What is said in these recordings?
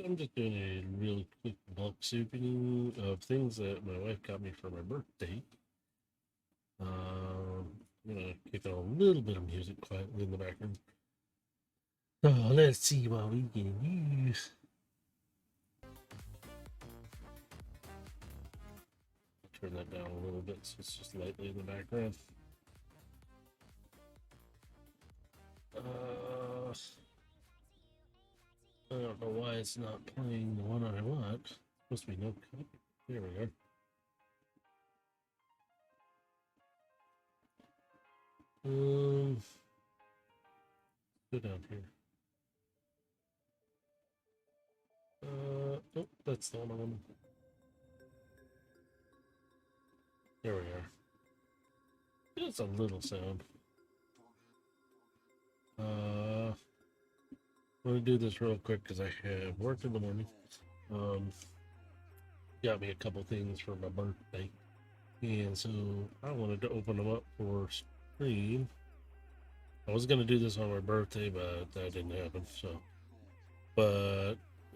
I'm just doing a really quick bulk souping of things that my wife got me for my birthday. I'm gonna kick on a little bit of music quietly in the background. Oh, let's see what we can use. Turn that down a little bit so it's just lightly in the background. I don't know why it's not playing the one I want. Supposed to be no cut. There we are. Go down here. Oh, that's the one I want. There we are. It's a little sound. I'm gonna do this real quick because I have work in the morning. Um, got me a couple things for my birthday, and so I wanted to open them up for stream. I was gonna do this on my birthday, but that didn't happen. So, but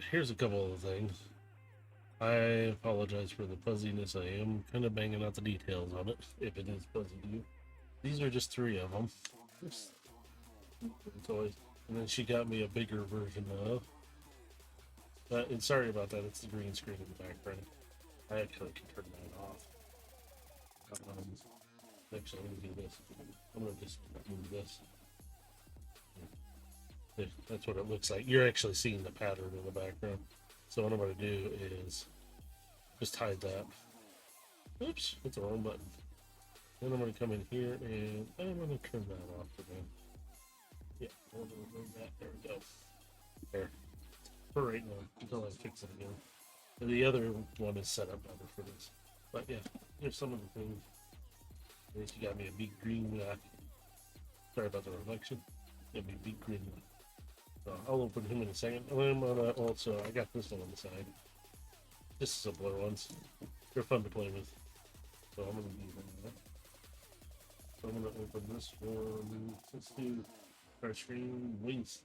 here's a couple of things. I apologize for the fuzziness. I am kind of banging out the details on it, if it is fuzzy to you. These are just three of them. It's always, and then she got me a bigger version of. And sorry about that. It's the green screen in the background. I actually can turn that off. Actually, I'm gonna do this. I'm gonna just move this. That's what it looks like. You're actually seeing the pattern in the background. So what I'm gonna do is just hide that. Oops, that's the wrong button. Then I'm gonna come in here and I'm gonna turn that off again. Yeah, I'm gonna move that. There we go. There. For right now, until I fix it again. And the other one is set up better for this. But yeah, here's some of the things. At least you got me a big green. Sorry about the reflection. Got me a big green. So I'll open him in a second. I'm gonna also, I got this one on the side. Just simpler ones. They're fun to play with. So I'm gonna do that. So I'm gonna open this one. Let's do our screen wings.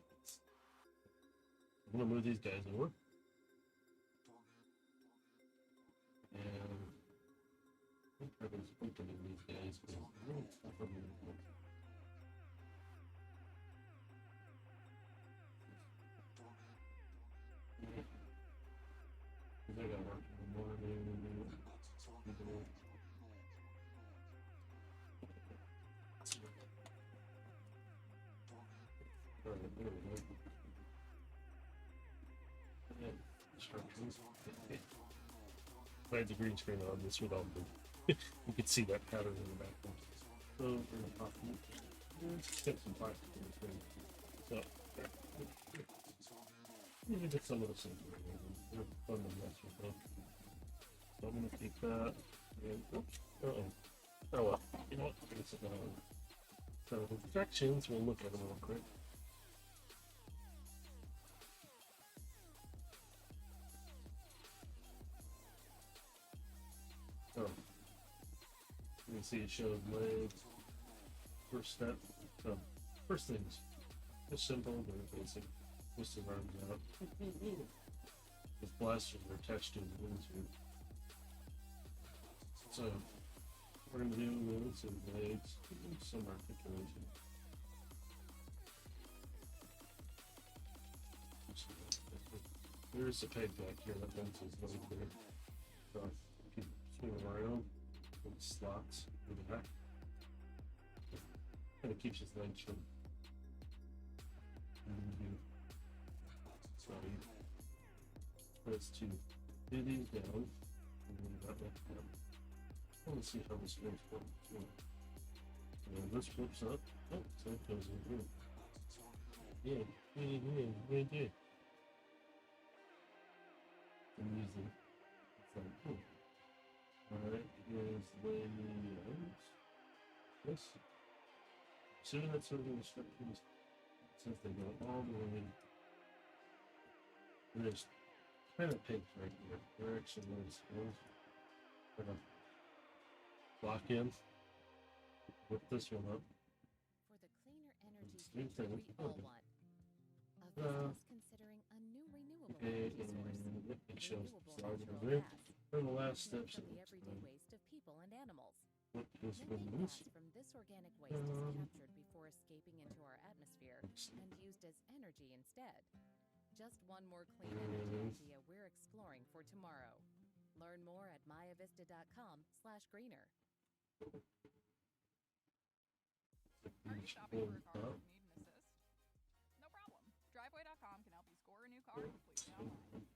I'm gonna move these guys over. And I was opening these guys. I got work in the morning. Alright, there we go. Instructions. If I had the green screen on, this would all be. You could see that pattern in the background. So we're gonna pop get some plastic in the screen. So you can get some of the same. They're fun to mess with them. So I'm gonna take that and oh well. You know what? I'm gonna sit down. So the directions, we'll look at them real quick. Oh. You can see it shows legs. First step. So first things. Just simple, very basic. Twist his arms out. His blasters are attached to his wings here. So we're gonna do wings and legs, some articulation. There's a peg back here that bends his leg there. So you can swing around with the slots in the back. Kind of keeps his legs from moving. So he tries to do these down and then that left down. I want to see how this goes for too. And then this flips up. Oh, so it goes in here. Yeah, right there. I'm using from alright, here's legs. Yes. Assuming that's sort of instructions since they go all the way. And there's kind of pigs right here. They're actually really skills. Gonna lock in. Whip this one up. For the cleaner energy Same thing. we all want. A business considering a new renewable And it shows the slide over there. And the last steps from the everyday waste of people and animals. what is Methane from this? gas from this organic waste is captured before escaping into our atmosphere and used as energy instead. Just one more clean energy idea we're exploring for tomorrow. Learn more at mayavista.com/greener. Are you shopping for a car but need an assist? No problem. Driveway.com can help you score a new car completely online.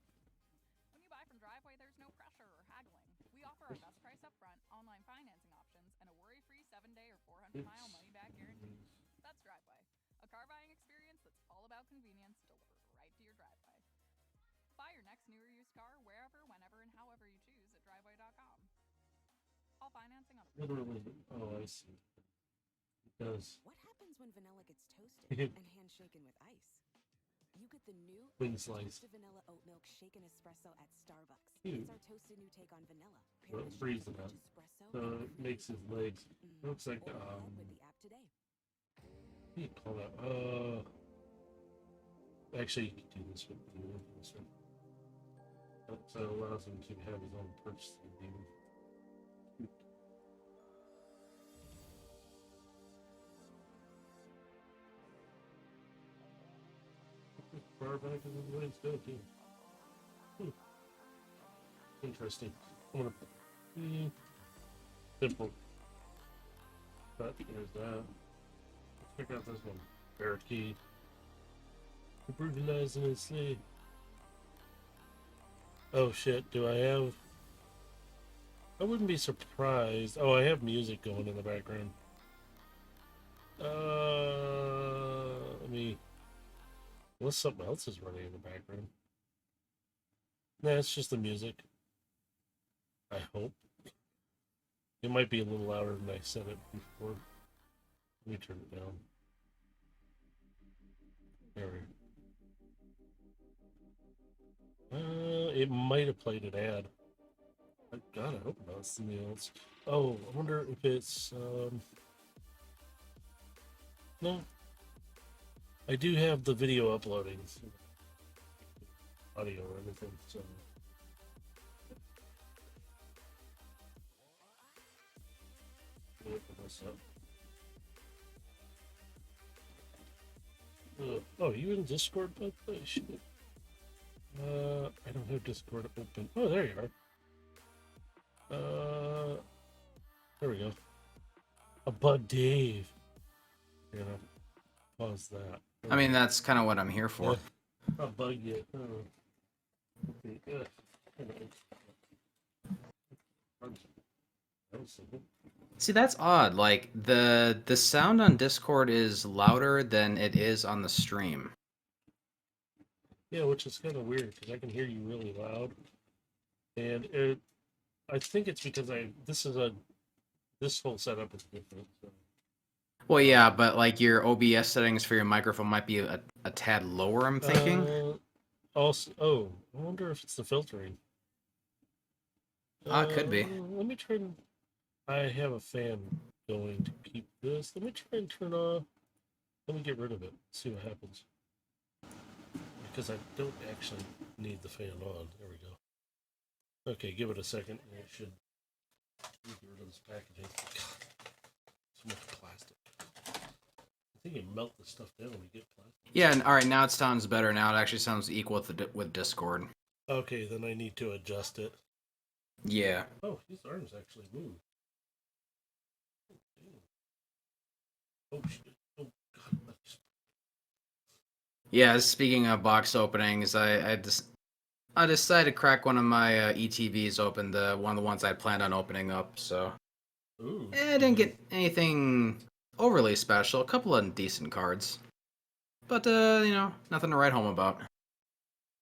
When you buy from Driveway, there's no pressure or haggling. We offer our best price up front, online financing options, and a worry-free 7-day or 400-mile money-back guarantee. That's Driveway, a car buying experience that's all about convenience delivered right to your driveway. Buy your next new or used car wherever, whenever, and however you choose at Driveway.com. All financing on a Literally. Oh, I see. Because What happens when vanilla gets toasted and handshaken with ice? You get the new Thin slice. toasted vanilla oat milk shaken espresso at Starbucks. Cute. It's our toasted new take on vanilla. Well, it freezes it up. Espresso So it makes his legs. Looks like Order ahead with the app today. what do you call that? Actually, you can do this with this one. So it allows him to have his own purchasing demon. Far back as the way it's go too. Interesting. I'm gonna simple. But there's that. Let's check out this one. Parakeet. Brutalizing his sleeve. Oh shit, do I have? I wouldn't be surprised. Oh, I have music going in the background. Let me. Unless something else is running in the background. Nah, it's just the music. I hope. It might be a little louder than I said it before. Let me turn it down. There we go. It might have played an ad. God, I hope not. It's something else. Oh, I wonder if it's no. I do have the video uploading, so audio or anything. So open this up. Oh, you in Discord? Oh, shit. I don't have Discord open. Oh, there you are. There we go. A Bug Dave. You know, pause that. I mean, that's kind of what I'm here for. I'll bug you. Okay, good. See, that's odd. Like the sound on Discord is louder than it is on the stream. Yeah, which is kind of weird because I can hear you really loud, and I think it's because this whole setup is different. So. Well, yeah, but like your OBS settings for your microphone might be a tad lower, I'm thinking. Also, I wonder if it's the filtering. It could be. Let me try and... I have a fan going to keep this. Let me try and turn off... Let me get rid of it. See what happens. Because I don't actually need the fan on. There we go. Okay, give it a second. It should... Get rid of this packaging. God, so much plastic. I think you melt the stuff down when you get plastic. Yeah, and all right, now it sounds better. Now it actually sounds equal with Discord. Okay, then I need to adjust it. Yeah. Oh, his arms actually move. Oh shit! Oh god! Yeah. Speaking of box openings, I decided to crack one of my ETVs open. One of the ones I planned on opening up. So. Ooh. I didn't get anything overly special. A couple of decent cards, but nothing to write home about.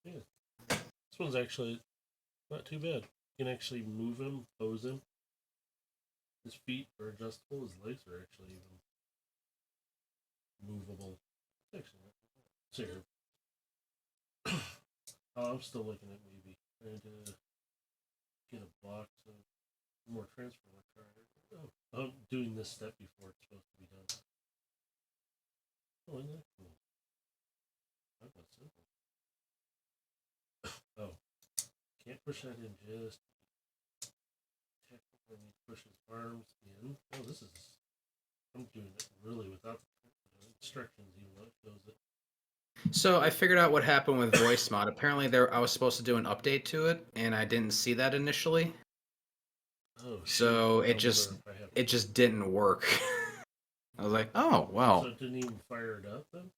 Yeah. This one's actually not too bad. You can actually move him, pose him. His feet are adjustable. His legs are actually even movable. Excellent. So here. I'm still looking at maybe trying to get a box of more transformer cards. Oh, I'm doing this step before it's supposed to be done. Oh, isn't that cool? That's simple. can't push that in just. When he pushes arms in. Oh, this is. I'm doing it really without the instructions, even though it shows it. So I figured out what happened with voice mod. Apparently, I was supposed to do an update to it, and I didn't see that initially. Oh, So shoot. it just didn't work. I was like, oh well. So it didn't even fire it up then?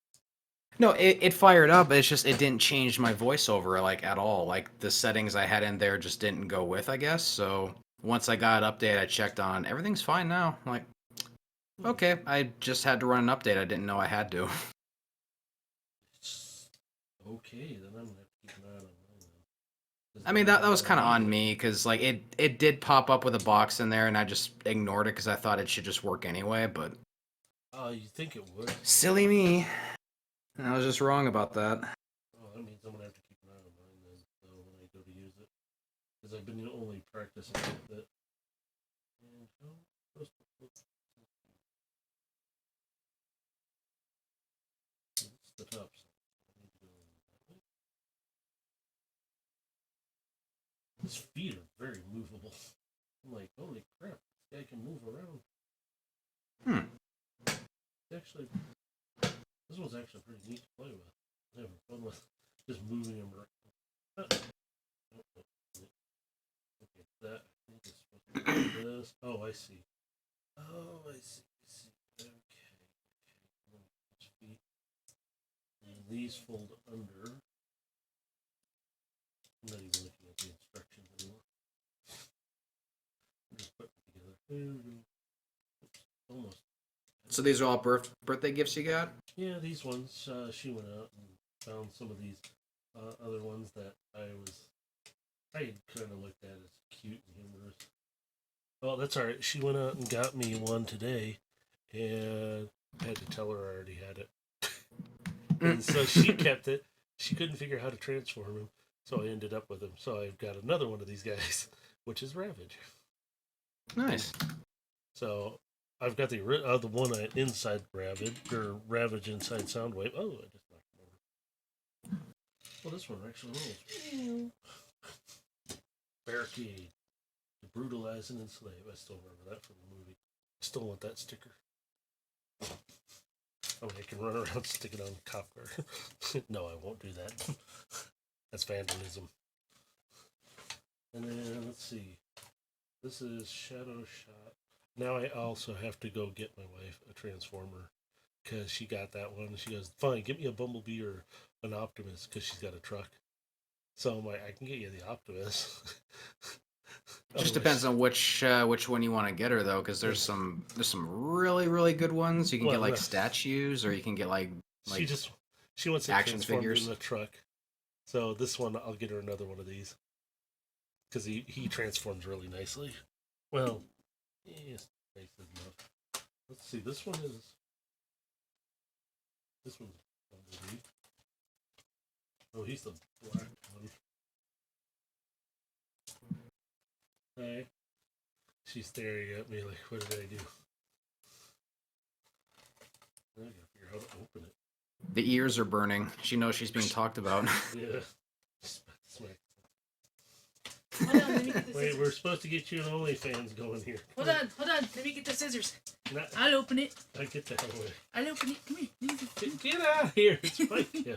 No, it fired up. It's just it didn't change my voiceover like at all. Like the settings I had in there just didn't go with, I guess. So once I got an update, I checked on everything's fine now. I'm like, okay, I just had to run an update. I didn't know I had to. Okay, then I'm gonna have to keep an eye on mine then. I mean that was kind of on me because like it did pop up with a box in there, and I just ignored it because I thought it should just work anyway. But Oh, you think it would? silly me, I was just wrong about that. Oh, that means I'm gonna have to keep an eye on mine then. So when I go to use it, because I've been only practicing with it. And it's the top. So I need to go that way. His feet are very movable. I'm like, holy crap, this guy can move around. Actually, this one's actually pretty neat to play with. I'm having fun with just moving him around. Okay, that I think is supposed to be like this. Oh, I see. Oh, I see. Okay. His feet. And these fold under. I'm not even looking at the instructions anymore. I'm just putting it together. Oops, almost. So these are all birthday gifts you got? Yeah, these ones. She went out and found some of these other ones that I had kind of looked at as cute and humorous. Well, that's all right. She went out and got me one today, and I had to tell her I already had it. And so she kept it. She couldn't figure out how to transform him, so I ended up with him. So I've got another one of these guys, which is Ravage. Nice. So I've got the one inside Ravage, or Ravage inside Soundwave. Oh, I just knocked him over. Well, this one actually rolls. Barricade. To brutalize and enslave. I still remember that from the movie. I still want that sticker. I mean, I can run around, stick it on the cop car. No, I won't do that. That's vandalism. And then, let's see. This is Shadow Shot. Now I also have to go get my wife a Transformer because she got that one. She goes, fine, get me a Bumblebee or an Optimus because she's got a truck. So I'm like, I can get you the Optimus. Just depends on which one you want to get her though, because there's some really good ones. You can get like statues, or you can get like she wants to action transform figures in the truck. So this one, I'll get her another one of these because he transforms really nicely. Well, yes, nice enough. Let's see. This one's Bumblebee. Oh, he's the black one. Hey. She's staring at me like, what did I do? I gotta figure out how to open it. the ears are burning. She knows she's being talked about. Yeah. Smack. Hold on, let me get the Wait, scissors. we're supposed to get you an OnlyFans going here. Hold on. Let me get the scissors. Not, I'll open it. I get the hell away. I'll open it. Come here. Get out of here. It's fine. Yeah.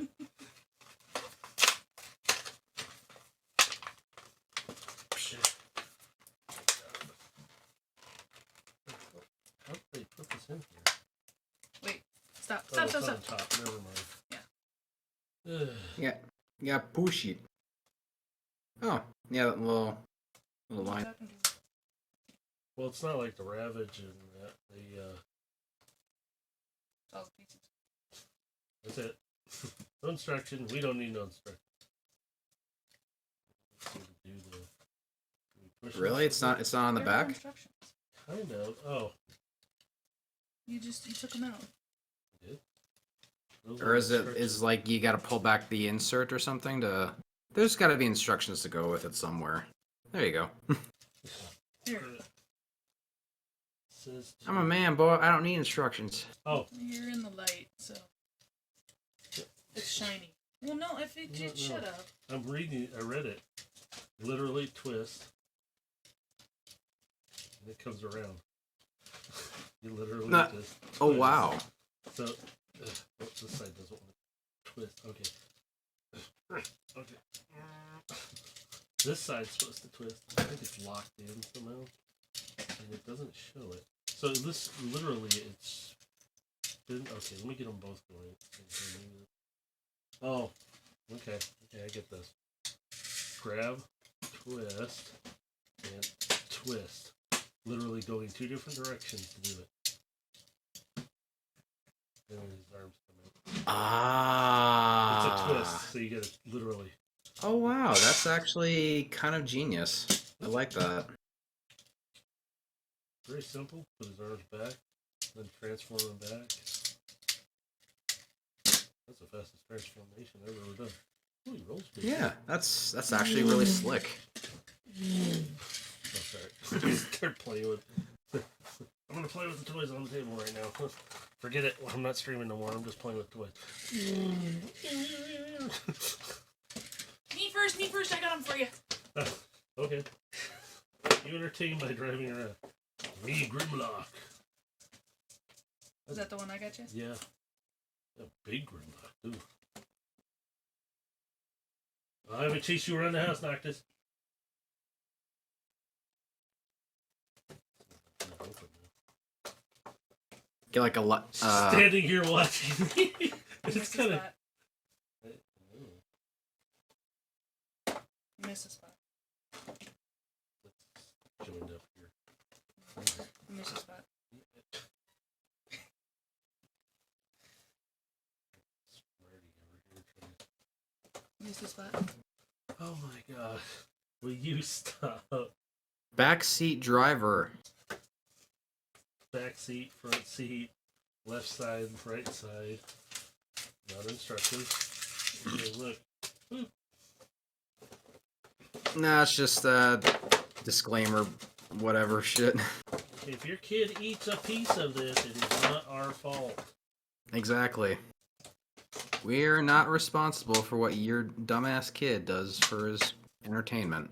How did they put this in here? Wait. Stop. Oh, it's on top. Never mind. Yeah. Yeah, push it. Oh, yeah, that little line. Well, it's not like the Ravage and that. That's it. No instructions. We don't need no instructions. Really? It's not on the back? Kind of. Oh. You took them out. Did? Or is like you got to pull back the insert or something to? There's got to be instructions to go with it somewhere. There you go. Here. I'm a man, boy. I don't need instructions. Oh. You're in the light, so it's shiny. Well, no, if it did, shut up. I'm reading. I read it. literally twist, and it comes around. You literally Nah. just. Oh twist. wow. So, this side doesn't want to twist. Okay. Okay. This side's supposed to twist. I think it's locked in somehow, and it doesn't show it. So this literally, it's been okay. Let me get them both going. Oh, okay. Okay, I get this. Grab, twist, and twist. Literally going two different directions to do it. And his arms come out. Ah. It's a twist, so you get it literally. Oh wow, that's actually kind of genius. I like that. Very simple. Put his arms back, then transform him back. That's the fastest transformation I've ever done. Oh, he rolls good. Yeah, that's actually really slick. Oh, sorry. Start playing with. I'm gonna play with the toys on the table right now. Forget it. I'm not streaming no more. I'm just playing with toys. Me first, I got them for you. Okay. You entertain by driving around. Me, Grimlock. Is that the one I got you? Yeah. A big Grimlock, too. I haven't chased you around the house, Noctis. Get like a lot. Standing here watching me. You It's missed a kind of. spot. You missed a spot. Joined up here. You missed a spot. You missed a spot. Oh my god. Will you stop? Backseat driver. Back seat, front seat, left side, right side. Not instructions. Okay, look. Nah, it's just disclaimer, whatever shit. If your kid eats a piece of this, it is not our fault. Exactly. We're not responsible for what your dumbass kid does for his entertainment.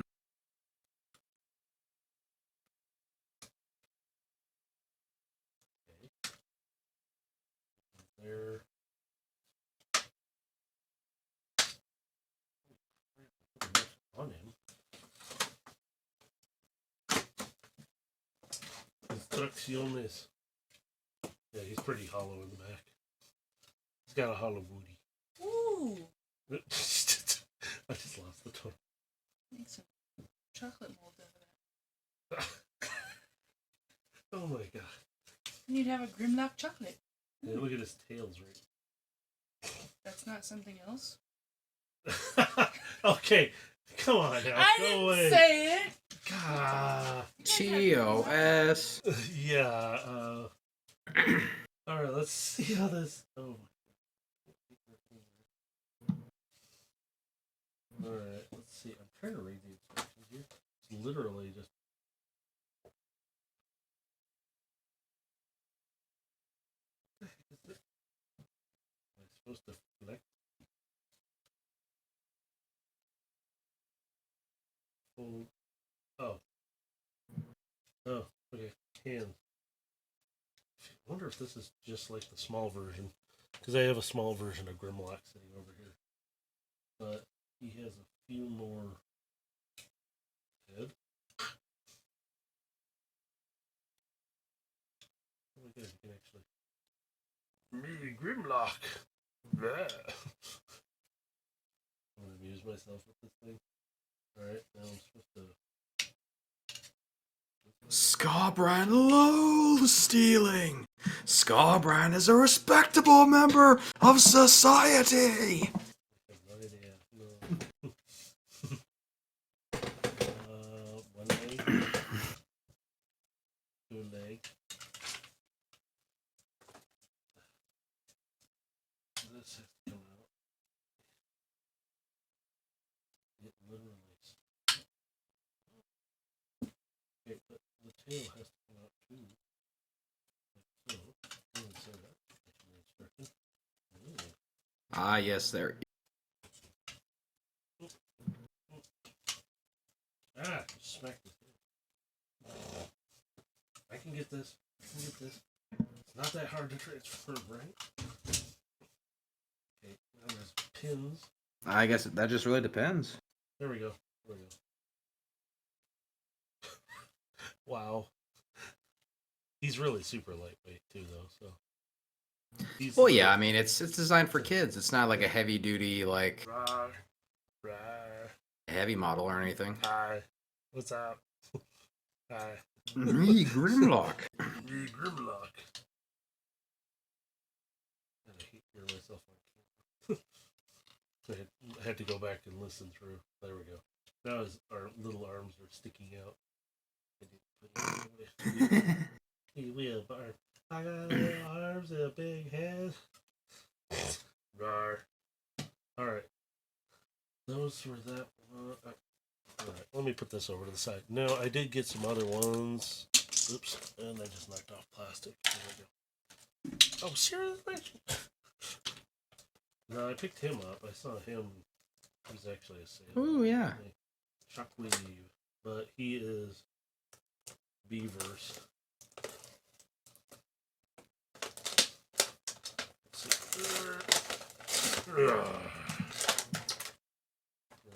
There. On him. Instrucciones. Yeah, he's pretty hollow in the back. He's got a hollow booty. Ooh. I just lost the toy. Make some chocolate mold out of that. Oh my god. And you'd have a Grimlock chocolate. Yeah, look at his tails That's not something else? right. Okay, come on now. I Go didn't away. say it! God. TOS. Yeah, alright, let's see how this. Oh. Alright, let's see. I'm trying to read the instructions here. It's literally just. What the heck is this? Am I supposed to connect? Oh. Oh, okay. Hands. I wonder if this is just like the small version. Because I have a small version of Grimlock sitting over here. But he has a few more head. Oh my god, you can actually. Me, Grimlock! Yeah. I'm gonna amuse myself with this thing. Alright, now I'm supposed to. Scarbrand loathes stealing. Scarbrand is a respectable member of society. I have no idea. No. One leg. Two leg. This has to come out. It literally. Okay, but the tail has to come out too. Like so. I didn't say that. Instruction. Ooh. Ah, yes, there. Ah, smack this. I can get this. I can get this. It's not that hard to transfer, right? Okay, now there's pins. I guess that just really depends. There we go. There we go. Wow. He's really super lightweight too, though. So. Well, yeah, I mean it's designed for kids. It's not like a heavy duty like Rawr, rawr. heavy model or anything. Hi. What's up? Hi. Me, Grimlock. Me, Grimlock. I hate hearing myself on camera. I had to go back and listen through. There we go. Now our little arms are sticking out. We have I got little arms and a big head. Rawr. Alright. Those were that one. Alright, let me put this over to the side. No, I did get some other ones. Oops, and I just knocked off plastic. There we go. Oh, seriously? No, I picked him up. I saw him. He's actually a sale. Oh, yeah. Shockwave. But he is Beavers.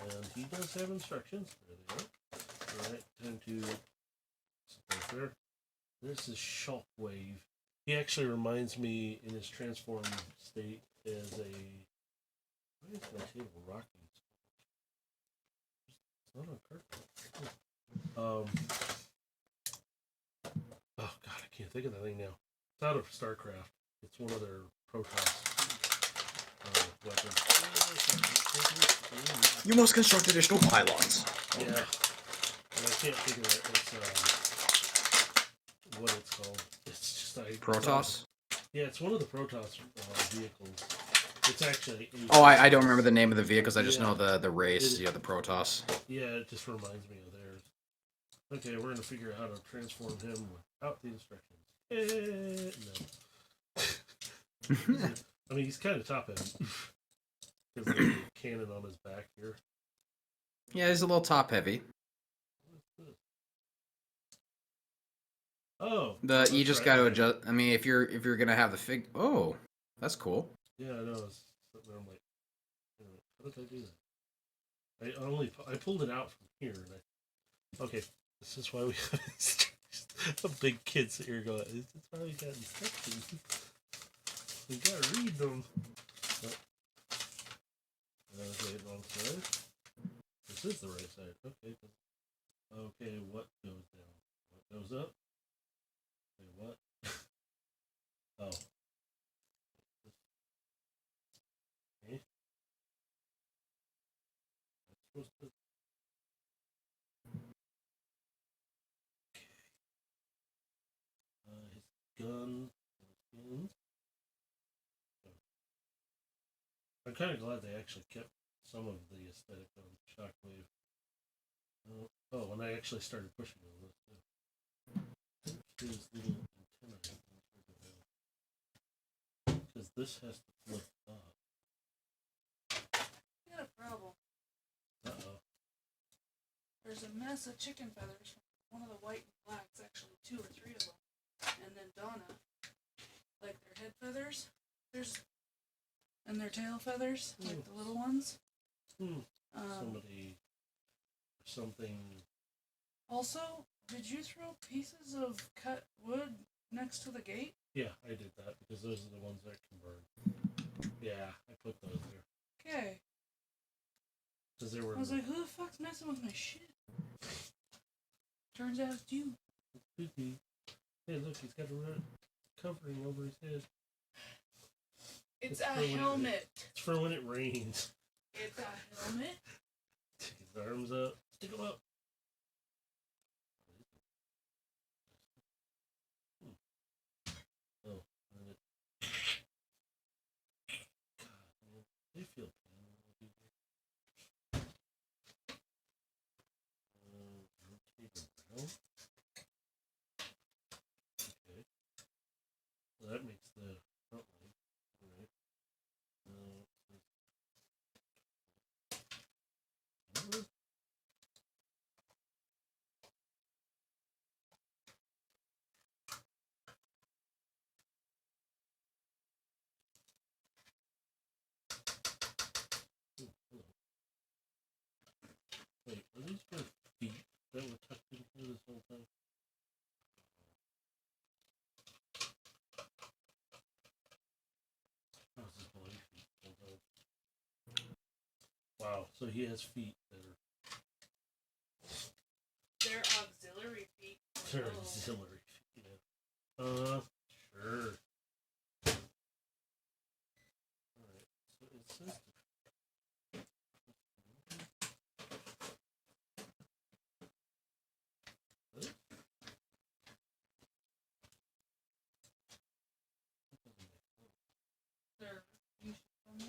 And he does have instructions. There they are. Alright, time to sit there. This is Shockwave. He actually reminds me in his transformed state as a. Why is my table rocking? It's not on carpet. Oh god, I can't think of that thing now. It's out of StarCraft. It's one of their Protoss weapons. You must construct additional pylons. Yeah. And I can't think of it. It's what it's called. It's just Protoss? Yeah, it's one of the Protoss vehicles. It's actually. Oh, I don't remember the name of the vehicles. I just know the race. The Protoss. Yeah, it just reminds me of theirs. Okay, we're gonna figure out how to transform him without the instructions. No. I mean, he's kind of top heavy. Because there's a cannon on his back here. Yeah, he's a little top heavy. Oh, You just got to adjust. I mean, if you're gonna have the fig. Oh, that's cool. Yeah, I know. I'm like, how did I do that? I pulled it out from here, and okay. This is why we have a big kids here going. This is why we got instructions. We gotta read them. Okay, wrong side. This is the right side. Okay. Okay, what goes down? What goes up? Okay, what? Oh. Okay. That's supposed to. Okay. His gun. I'm kind of glad they actually kept some of the aesthetic on Shockwave. Oh, when I actually started pushing on this, his little antenna. Because this has to flip up. I got a problem. Uh-oh. There's a mess of chicken feathers from one of the white and blacks, actually 2 or 3 of them. And then Donna, like their head feathers, and their tail feathers, like the little ones. Somebody or something. Also, did you throw pieces of cut wood next to the gate? Yeah, I did that because those are the ones that can burn. Yeah, I put those there. Okay. Because they were. I was like, who the fuck's messing with my shit? Turns out it's you. Hey, look, he's got a red covering over his head. It's a helmet. It's for when it rains. It's a helmet. Take his arms up. Stick them up. Oh, God, man. They feel pain. Rotate around. Okay. So that makes the front leg. Alright. So he has feet that They're auxiliary feet. are auxiliary feet. Yeah. Sure. Alright. So it says They're you should come down.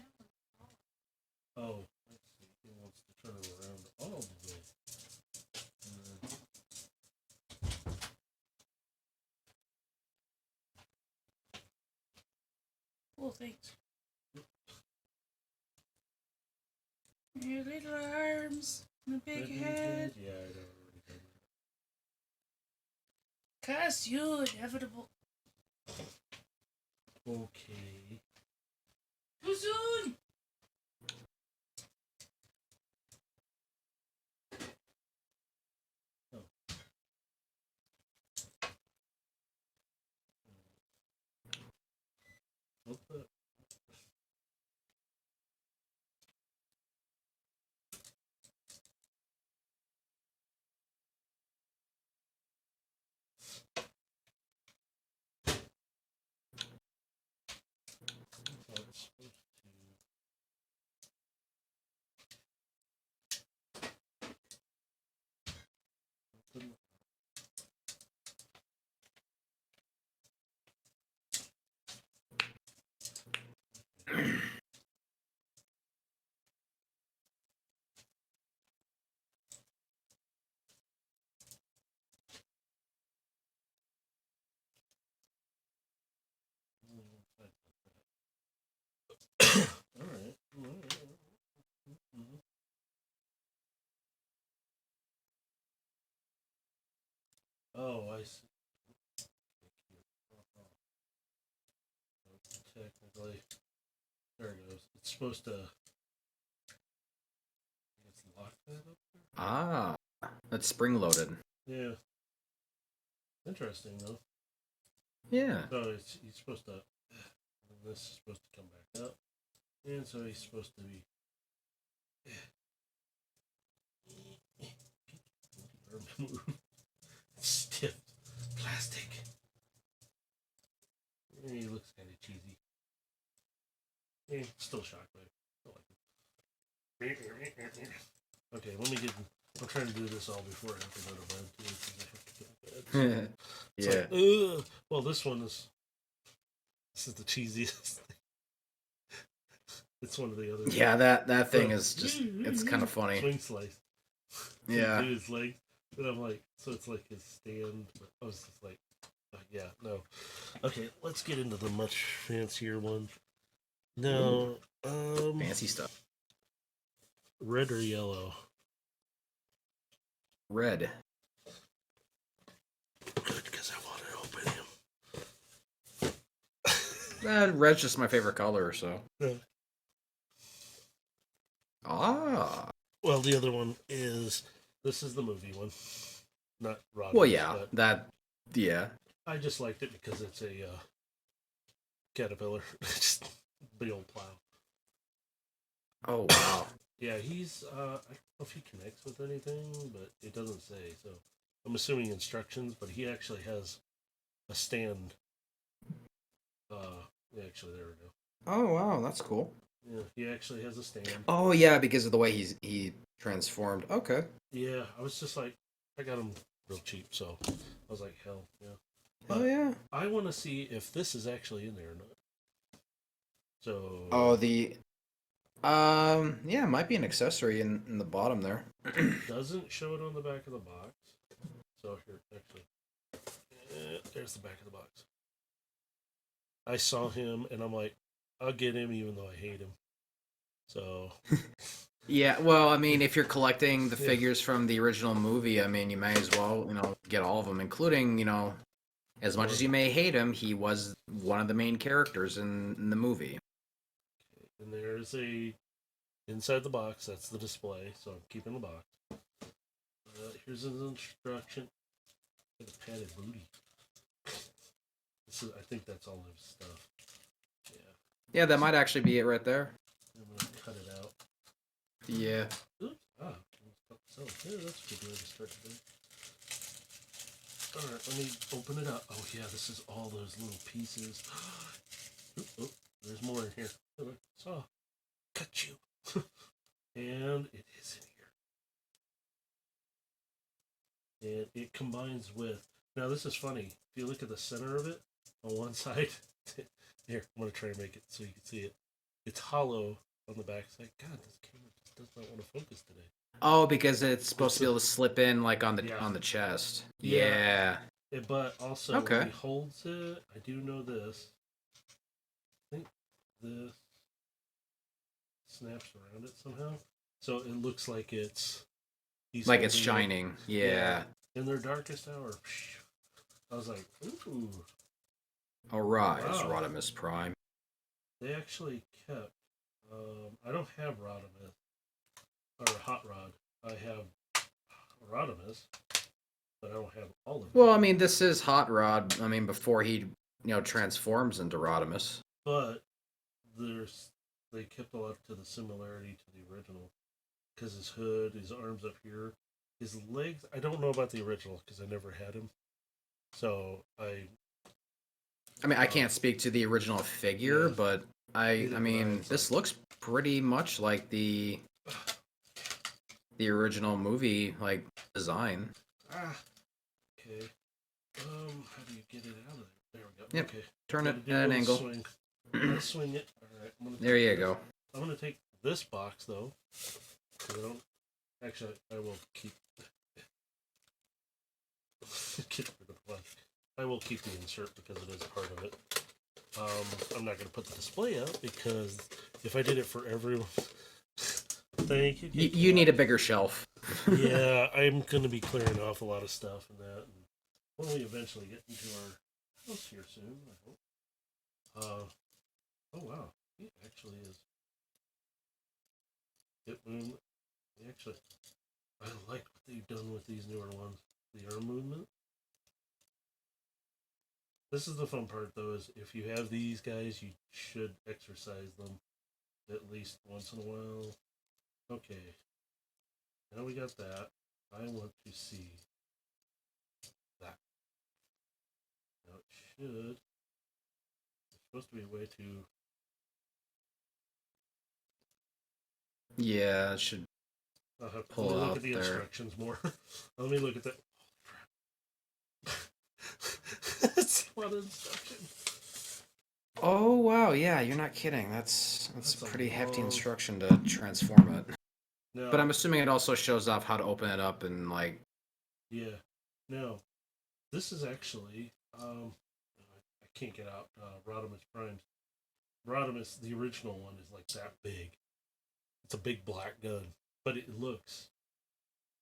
oh, let's see. He wants to turn it around all the way. Cool, thanks. Your little arms and a big head. Yeah, I know. Cause you inevitable. Okay. Too soon! What the? I thought it's supposed to open. Alright. Oh, I see. Technically, there it goes. It's supposed to. It's locked that up there. Ah, that's spring loaded. Yeah. Interesting though. Yeah. So he's supposed to. And this is supposed to come back up, and so he's supposed to be. Stiff plastic. He looks kind of cheesy. Still shockwave. Still like it. Okay, let me get. I'm trying to do this all before I have to go to bed too, because I have to go to bed. It's Yeah. like, ugh. Well, this one is. This is the cheesiest thing. It's one of the other. Yeah, that thing is just, it's kind of funny. Swing slice. Yeah. Do his legs. And I'm like, so it's like his stand. But I was just like, yeah, no. Okay, let's get into the much fancier one. No. Fancy stuff. Red or yellow? Red. Good, because I want to open him. Red's just my favorite color, so. Yeah. Ah. Well, the other one is. This is the movie one. Not Roger. Well, yeah. Yeah. I just liked it because it's a caterpillar. Just big old plow. Oh, wow. Yeah, he's, I don't know if he connects with anything, but it doesn't say, so I'm assuming instructions, but he actually has a stand. Yeah, actually, there we go. Oh, wow, that's cool. Yeah, he actually has a stand. Oh, yeah, because of the way he transformed. Okay. Yeah, I was just like, I got him real cheap, so I was like, hell, yeah. Oh, yeah. I want to see if this is actually in there or not. So. Oh, yeah, it might be an accessory in the bottom there. Doesn't show it on the back of the box. So here, actually, there's the back of the box. I saw him, and I'm like, I'll get him, even though I hate him. So. Yeah, well, I mean, if you're collecting the figures from the original movie, I mean, you may as well, get all of them, including, as much as you may hate him, he was one of the main characters in the movie. And there's a inside the box. That's the display. So I'm keeping the box. Here's his instruction. Got a padded booty. I think that's all his stuff. Yeah. Yeah, that might actually be it right there. I'm gonna cut it out. Yeah. Oops. So yeah, that's a good way to start today. All right, let me open it up. Oh yeah, this is all those little pieces. Oh, there's more in here. Saw, cut you. And it is in here. And it combines with. Now this is funny. If you look at the center of it on one side, here I'm gonna try and make it so you can see it. It's hollow on the back side. God, this camera just does not want to focus today. Oh, because it's supposed It's to be able to slip in like on the Yeah. on the chest. Yeah. Yeah. But also Okay. when he holds it, I do know this. I think this snaps around it somehow, so it looks like he's Like it's holding it. shining. Yeah. In their darkest hour. I was like, ooh. Arise, Wow. Rodimus Prime. They actually kept. I don't have Rodimus or Hot Rod. I have Rodimus, but I don't have all of them. Well, I mean, this is Hot Rod. I mean, before he, transforms into Rodimus. But they kept a lot to the similarity to the original, because his hood, his arms up here, his legs. I don't know about the original because I never had him. So I mean, I can't speak to the original figure, Yeah. but I mean, It's this like- looks pretty much like the original movie like design. Okay. How do you get it out of there? There we go. Yep. Okay. Turn Gotta it do a at an little angle. Swing. Gotta swing it. All right. There you go. I'm gonna take this box though, because I don't. Actually, I will keep. Get rid of the left. I will keep the insert because it is part of it. I'm not gonna put the display up because if I did it for everyone, thank you. You need a bigger shelf. Yeah, I'm gonna be clearing off a lot of stuff and that. And when we eventually get into our house here soon, I hope. Oh wow, he actually is. Hip movement. Actually, I like what they've done with these newer ones. The arm movement. This is the fun part, though, is if you have these guys, you should exercise them at least once in a while. Okay. Now we got that. I want to see that. Now it should. There's supposed to be a way to. Yeah, it should. I'll have to Pull look out at the there. instructions more. Let me look at that. That's a lot of instructions. Oh wow, yeah, you're not kidding. That's That's a a pretty hefty long- instruction to transform it. No. But I'm assuming it also shows off how to open it up and like. Yeah. No. This is actually I can't get out Rodimus Primes. Rodimus, the original one, is like that big. It's a big black gun, but it looks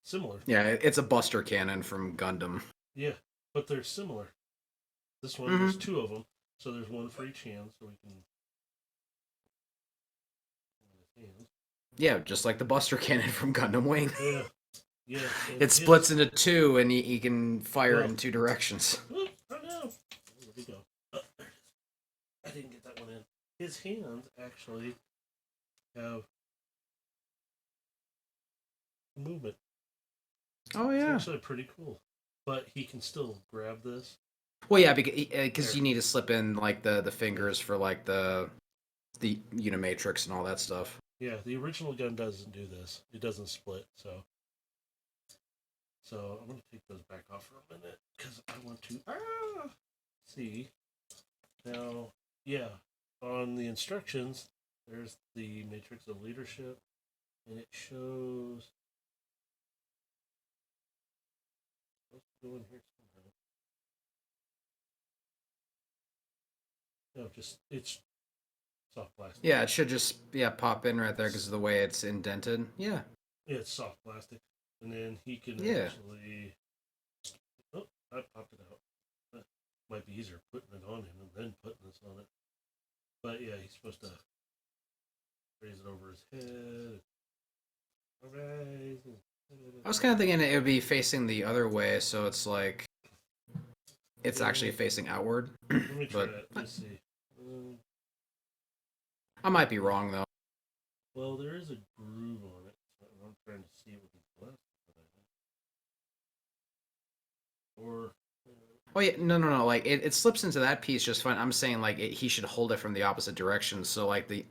similar. Yeah, it's a Buster Cannon from Gundam. Yeah, but they're similar. This one, there's two of them, so there's one for each hand, so we can. Yeah, just like the Buster Cannon from Gundam Wing. Yeah, yeah. It splits into two, and you can fire it in two directions. Oh no! There we go. Oh, there it is. I didn't get that one in. His hands actually have movement. Oh It's yeah. actually pretty cool. But he can still grab this. Well, yeah, because you need to slip in like the fingers for like the Unimatrix and all that stuff. Yeah, the original gun doesn't do this. It doesn't split, so I'm gonna take those back off for a minute because I want to see. Now, yeah, on the instructions, there's the matrix of leadership, and it shows. What's going here somehow? No, just it's soft plastic. Yeah, it should just pop in right there because of the way it's indented. Yeah. Yeah, it's soft plastic, and then he can actually. Oh, I popped it out. That might be easier putting it on him and then putting this on it. But yeah, he's supposed to raise it over his head. Alright. I was kind of thinking it would be facing the other way, so it's like it's actually facing outward. Let me try but- it. Let's see. I might be wrong though. Well, there is a groove on it. Oh yeah, no. Like it slips into that piece just fine. I'm saying like he should hold it from the opposite direction. So like the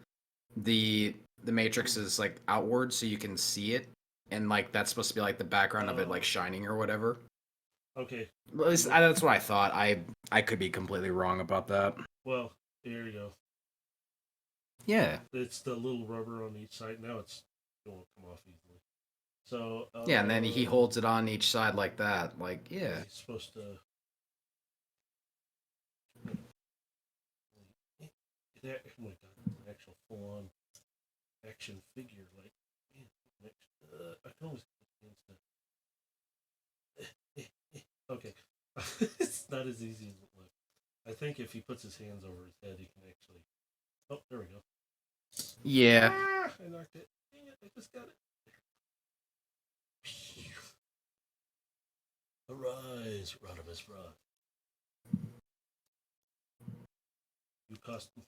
the matrix is like outward, so you can see it, and like that's supposed to be like the background of it like Oh, shining or whatever. okay. Well, at least, Look, that's what I thought. I could be completely wrong about that. well, here you go. Yeah, It's the little rubber on each side. Now it won't come off easily. So, yeah, and then he holds it on each side like that. Like yeah, he's supposed to. That, oh my god, an actual full-on action figure. Like, man, I can always get the hands to. Okay, it's not as easy as it looks. I think if he puts his hands over his head, he can actually. Oh, there we go. yeah. Ah, I knocked it. Dang it, I just got it. Arise, Rodimus Rod. You cost. You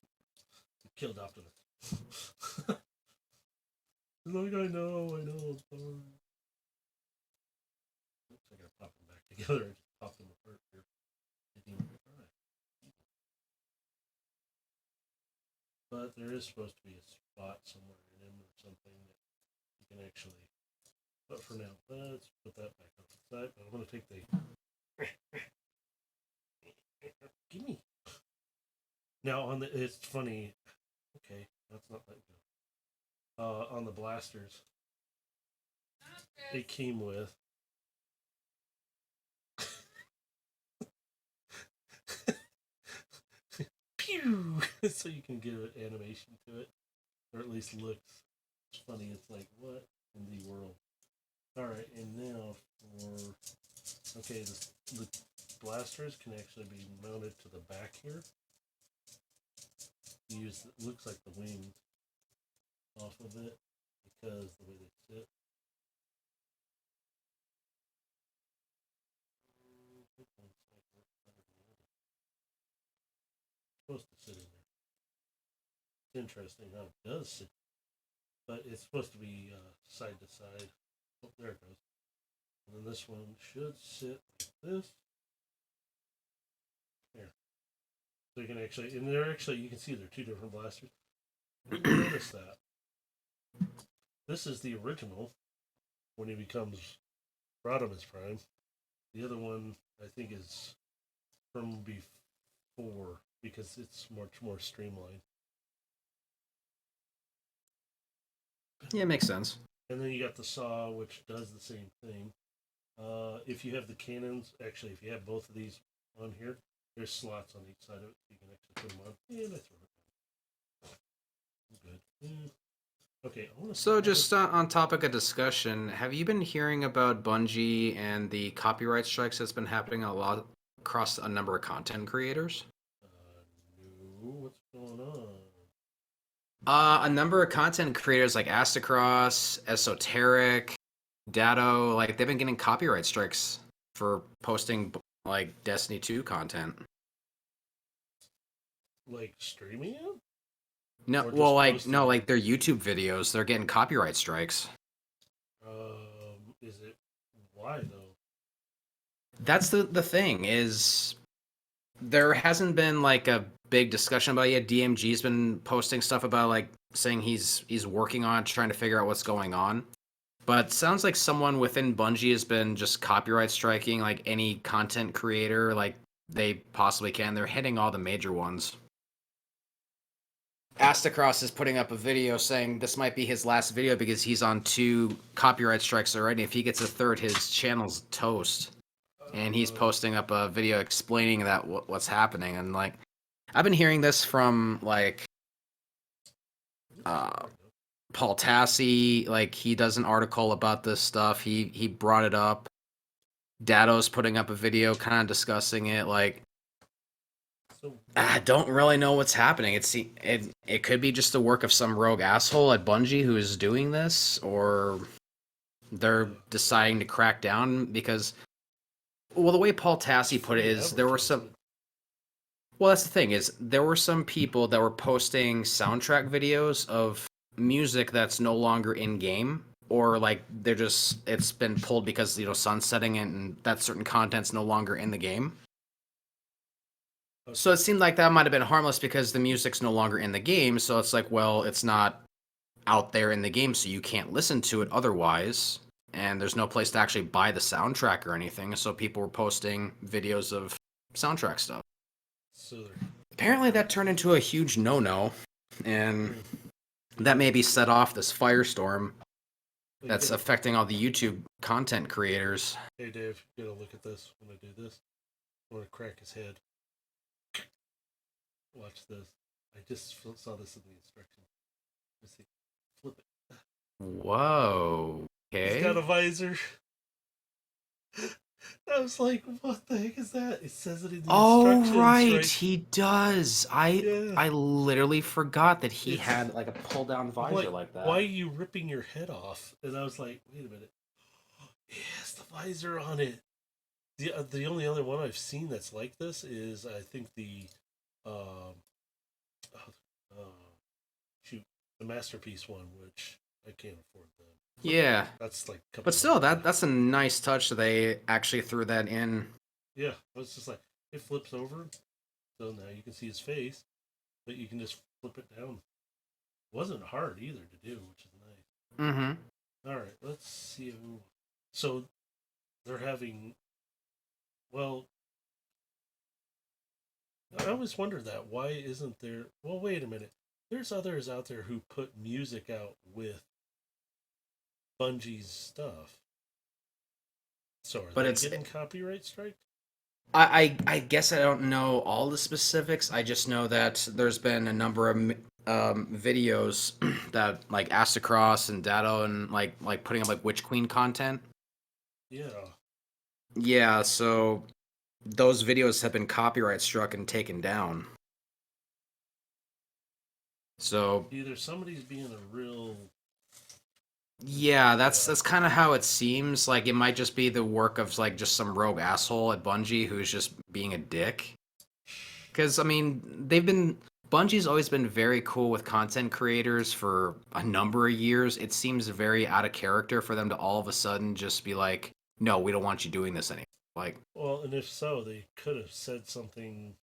killed Optimus. Like, I know, I'm sorry. Oops, I gotta pop them back together. I just popped them apart here. But there is supposed to be a spot somewhere in him or something that you can actually. But for now, let's put that back up to the side. But I'm gonna take the. Gimme. Now on the, it's funny. Okay, that's not letting go. On the blasters, it came with. Pew! So you can give an animation to it, or at least looks funny. It's like, what in the world? Alright, and now for. Okay, the blasters can actually be mounted to the back here. Use it looks like the wings off of it because the way they sit. It's supposed to sit in there. It's interesting how it does sit, but it's supposed to be side to side. Oh, there it goes. And then this one should sit like this. Here. So you can actually, and they're actually, you can see they're two different blasters. Notice that. This is the original when he becomes Rodimus Prime. The other one, I think, is from before because it's much more streamlined. Yeah, makes sense. And then you got the saw, which does the same thing. If you have the cannons, actually, if you have both of these on here, there's slots on each side of it, so you can actually put them on. And I throw it. Good. Okay, I want to. So just on topic of discussion, have you been hearing about Bungie and the copyright strikes that's been happening a lot across a number of content creators? No, what's going on? A number of content creators like Astacross, Esoteric, Datto, like they've been getting copyright strikes for posting like Destiny 2 content. Like streaming it? No, Or well, just like posting no, it? like their YouTube videos, they're getting copyright strikes. Is it why though? That's the thing is there hasn't been like a big discussion about it yet. DMG's been posting stuff about like saying he's working on it, trying to figure out what's going on. But sounds like someone within Bungie has been just copyright striking like any content creator like they possibly can. They're hitting all the major ones. Astacross is putting up a video saying this might be his last video because he's on 2 copyright strikes already. If he gets a third, his channel's toast. And he's Uh, posting up a video explaining that what's happening. And like, I've been hearing this from like uh, Paul Tassi. Like he does an article about this stuff. He brought it up. Datto's putting up a video kind of discussing it. Like so I don't really know what's happening. It could be just the work of some rogue asshole at Bungie who is doing this, or they're deciding to crack down because, well, the way Paul Tassi put it is there were some. Well, that's the thing is there were some people that were posting soundtrack videos of music that's no longer in game, or like they're just it's been pulled because sunsetting it and that certain content's no longer in the game. So it seemed like that might have been harmless because the music's no longer in the game. So it's like, well, it's not out there in the game, so you can't listen to it otherwise. And there's no place to actually buy the soundtrack or anything. So people were posting videos of soundtrack stuff. So Apparently, that turned into a huge no-no, and that maybe set off this firestorm that's affecting all the YouTube content creators. Hey Dave, you gotta look at this when I do this. I'm gonna crack his head. Watch this. I just saw this in the instructions. Let's see. Flip it. Whoa. Okay. He's got a visor. I was like, what the heck is that? It says it in the instructions. Oh, right, he does. Yeah. I literally forgot that he had like a pull down visor like that. Why are you ripping your head off? And I was like, wait a minute. Yes, the visor on it. The only other one I've seen that's like this is I think the shoot, the Masterpiece one, which I can't afford that. Yeah. That's like a couple But still, bucks. that's a nice touch that they actually threw that in. Yeah, I was just like, it flips over, so now you can see his face, but you can just flip it down. It wasn't hard either to do, which is nice. Mm-hmm. All right, let's see who. So they're having. Well, I always wondered that. Why isn't there? Well, wait a minute. There's others out there who put music out with Bungie's stuff. So are they getting copyright strike? I guess I don't know all the specifics. I just know that there's been a number of videos that like Astacross and Datto and like putting up like Witch Queen content. Yeah. Yeah, so those videos have been copyright struck and taken down. So Either somebody's being a real. yeah, that's kind of how it seems. Like it might just be the work of like just some rogue asshole at Bungie who's just being a dick. Because I mean, Bungie's always been very cool with content creators for a number of years. It seems very out of character for them to all of a sudden just be like, "No, we don't want you doing this anymore." Like, Well, and if so, they could have said something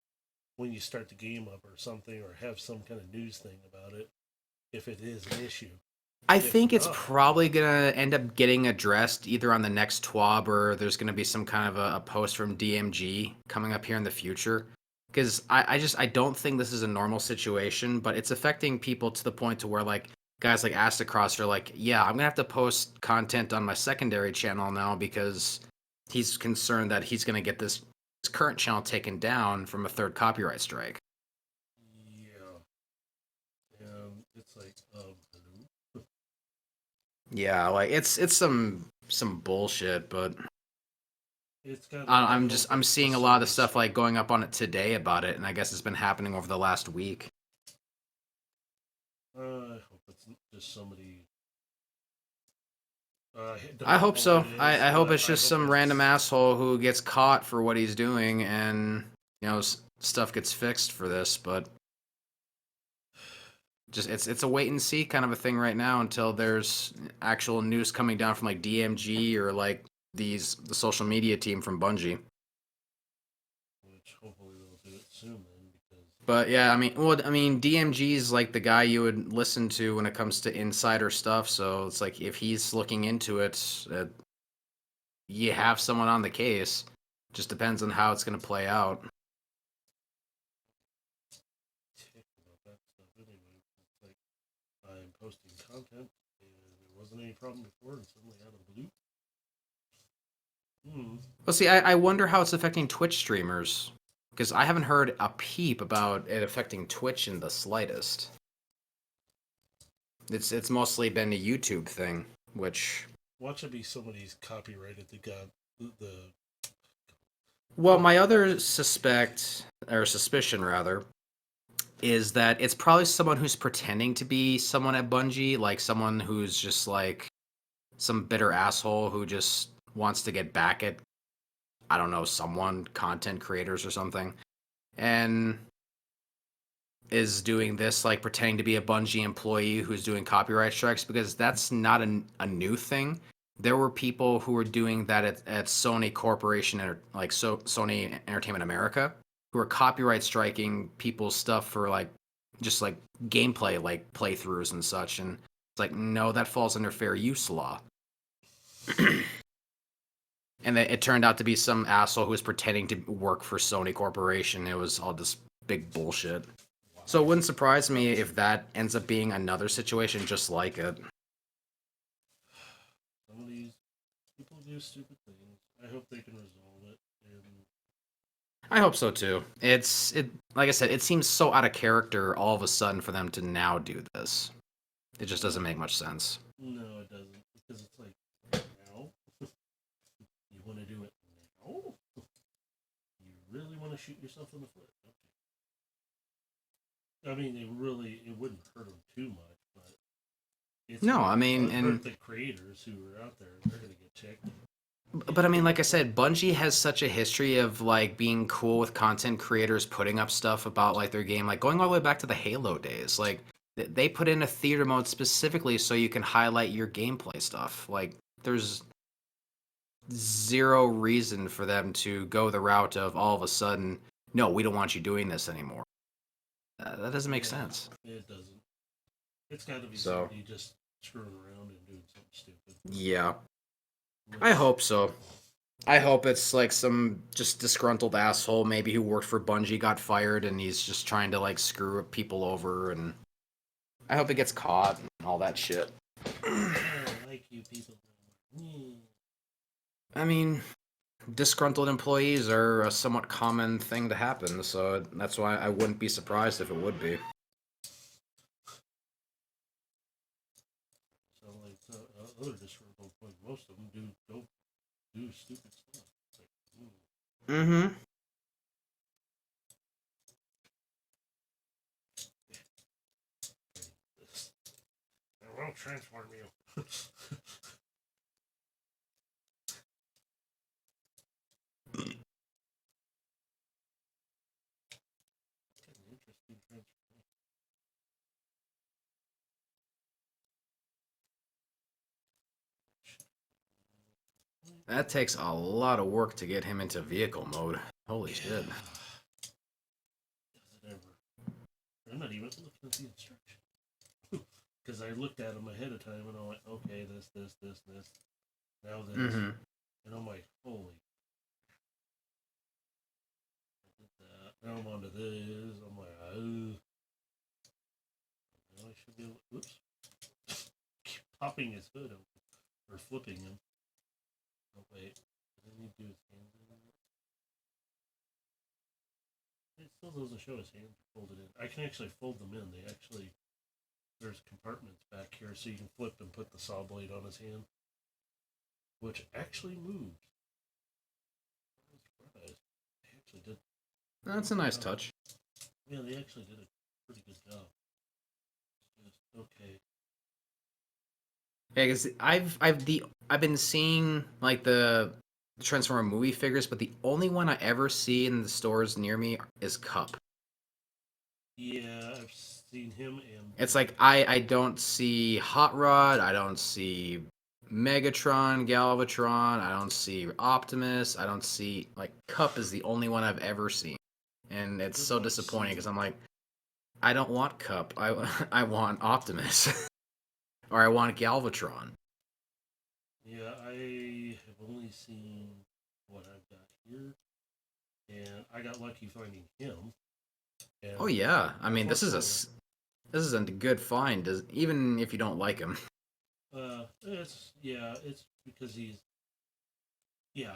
when you start the game up or something, or have some kind of news thing about it if it is an issue. I think it's probably gonna end up getting addressed either on the next TWAB or there's gonna be some kind of a post from DMG coming up here in the future. Because I don't think this is a normal situation, but it's affecting people to the point to where like guys like Astacross are like, yeah, I'm gonna have to post content on my secondary channel now because he's concerned that he's gonna get this current channel taken down from a third copyright strike. Yeah. It's like, hello? Yeah, like it's some bullshit, but It's got. I'm seeing a lot of the stuff like going up on it today about it, and I guess it's been happening over the last week. I hope it's just somebody. I hope so. I hope it's just some random asshole who gets caught for what he's doing, and you know stuff gets fixed for this. But just it's a wait and see kind of a thing right now until there's actual news coming down from like DMG or like the social media team from Bungie. Which hopefully they'll do it soon then, because. But yeah, I mean, DMG is like the guy you would listen to when it comes to insider stuff. So it's like if he's looking into it, you have someone on the case. Just depends on how it's going to play out. About that stuff anyway. It's like I'm posting content and there wasn't any problem before, and suddenly out of the blue. Well, see, I wonder how it's affecting Twitch streamers. Because I haven't heard a peep about it affecting Twitch in the slightest. It's mostly been a YouTube thing, which. Watch it be somebody's copyrighted. They got the. Well, my other suspicion rather, is that it's probably someone who's pretending to be someone at Bungie, like someone who's just like some bitter asshole who just wants to get back at, I don't know, content creators or something, and is doing this like pretending to be a Bungie employee who's doing copyright strikes, because that's not a new thing. There were people who were doing that at Sony Corporation or like Sony Entertainment America who who are copyright striking people's stuff for like just like gameplay, like playthroughs and such. And it's like, no, that falls under fair use law. And then it turned out to be some asshole who was pretending to work for Sony Corporation. It was all this big bullshit. So it wouldn't surprise me if that ends up being another situation just like it. Some of these people do stupid things. I hope they can resolve it. And I hope so too. Like I said, it seems so out of character all of a sudden for them to now do this. It just doesn't make much sense. no, it doesn't. Because it's like, now? You want to do it now? You really want to shoot yourself in the foot, don't you? I mean, it wouldn't hurt them too much, but it's No, I mean, hurt and the creators who are out there. They're going to get checked. but I mean, like I said, Bungie has such a history of like being cool with content creators putting up stuff about like their game, like going all the way back to the Halo days. Like they put in a theater mode specifically so you can highlight your gameplay stuff. Like there's zero reason for them to go the route of all of a sudden, no, we don't want you doing this anymore. That doesn't make sense. It doesn't. It's got to be So- somebody just screwing around and doing something stupid. Yeah, I hope so. I hope it's like some just disgruntled asshole maybe who worked for Bungie got fired and he's just trying to like screw people over, and I hope it gets caught and all that shit. I like you people. I mean, disgruntled employees are a somewhat common thing to happen, so that's why I wouldn't be surprised if it would be. So like other disgruntled employees, most of them don't do stupid stuff. It's like, Mm-hmm. I won't transform you. Interesting transformation. That takes a lot of work to get him into vehicle mode. Holy shit. Does it ever? I'm not even looking at the instructions. Because I looked at them ahead of time and I'm like, okay, this. Now this. Mm-hmm. And I'm like, holy. I did that. Now I'm onto this. I'm like, oh. Now I should be able to, oops. Keep popping his hood open. Or flipping him. Oh, wait. Does he need to do his hands in there? It still doesn't show his hands folded in. I can actually fold them in. They actually, there's compartments back here so you can flip and put the saw blade on his hand, which actually moves. I'm surprised. They actually did. That's a nice touch. Yeah, they actually did a pretty good job. Just, okay. Yeah, because I've been seeing like the Transformer movie figures, but the only one I ever see in the stores near me is Cup. Yeah, I've seen him and. It's like I don't see Hot Rod, I don't see Megatron, Galvatron, I don't see Optimus, I don't see like Cup is the only one I've ever seen, and it's so disappointing because I'm like, I don't want Cup, I want Optimus, or I want Galvatron. Yeah, I have only seen what I've got here, and I got lucky finding him. And Oh yeah, I mean this is a good find, even if you don't like him. It's because he's you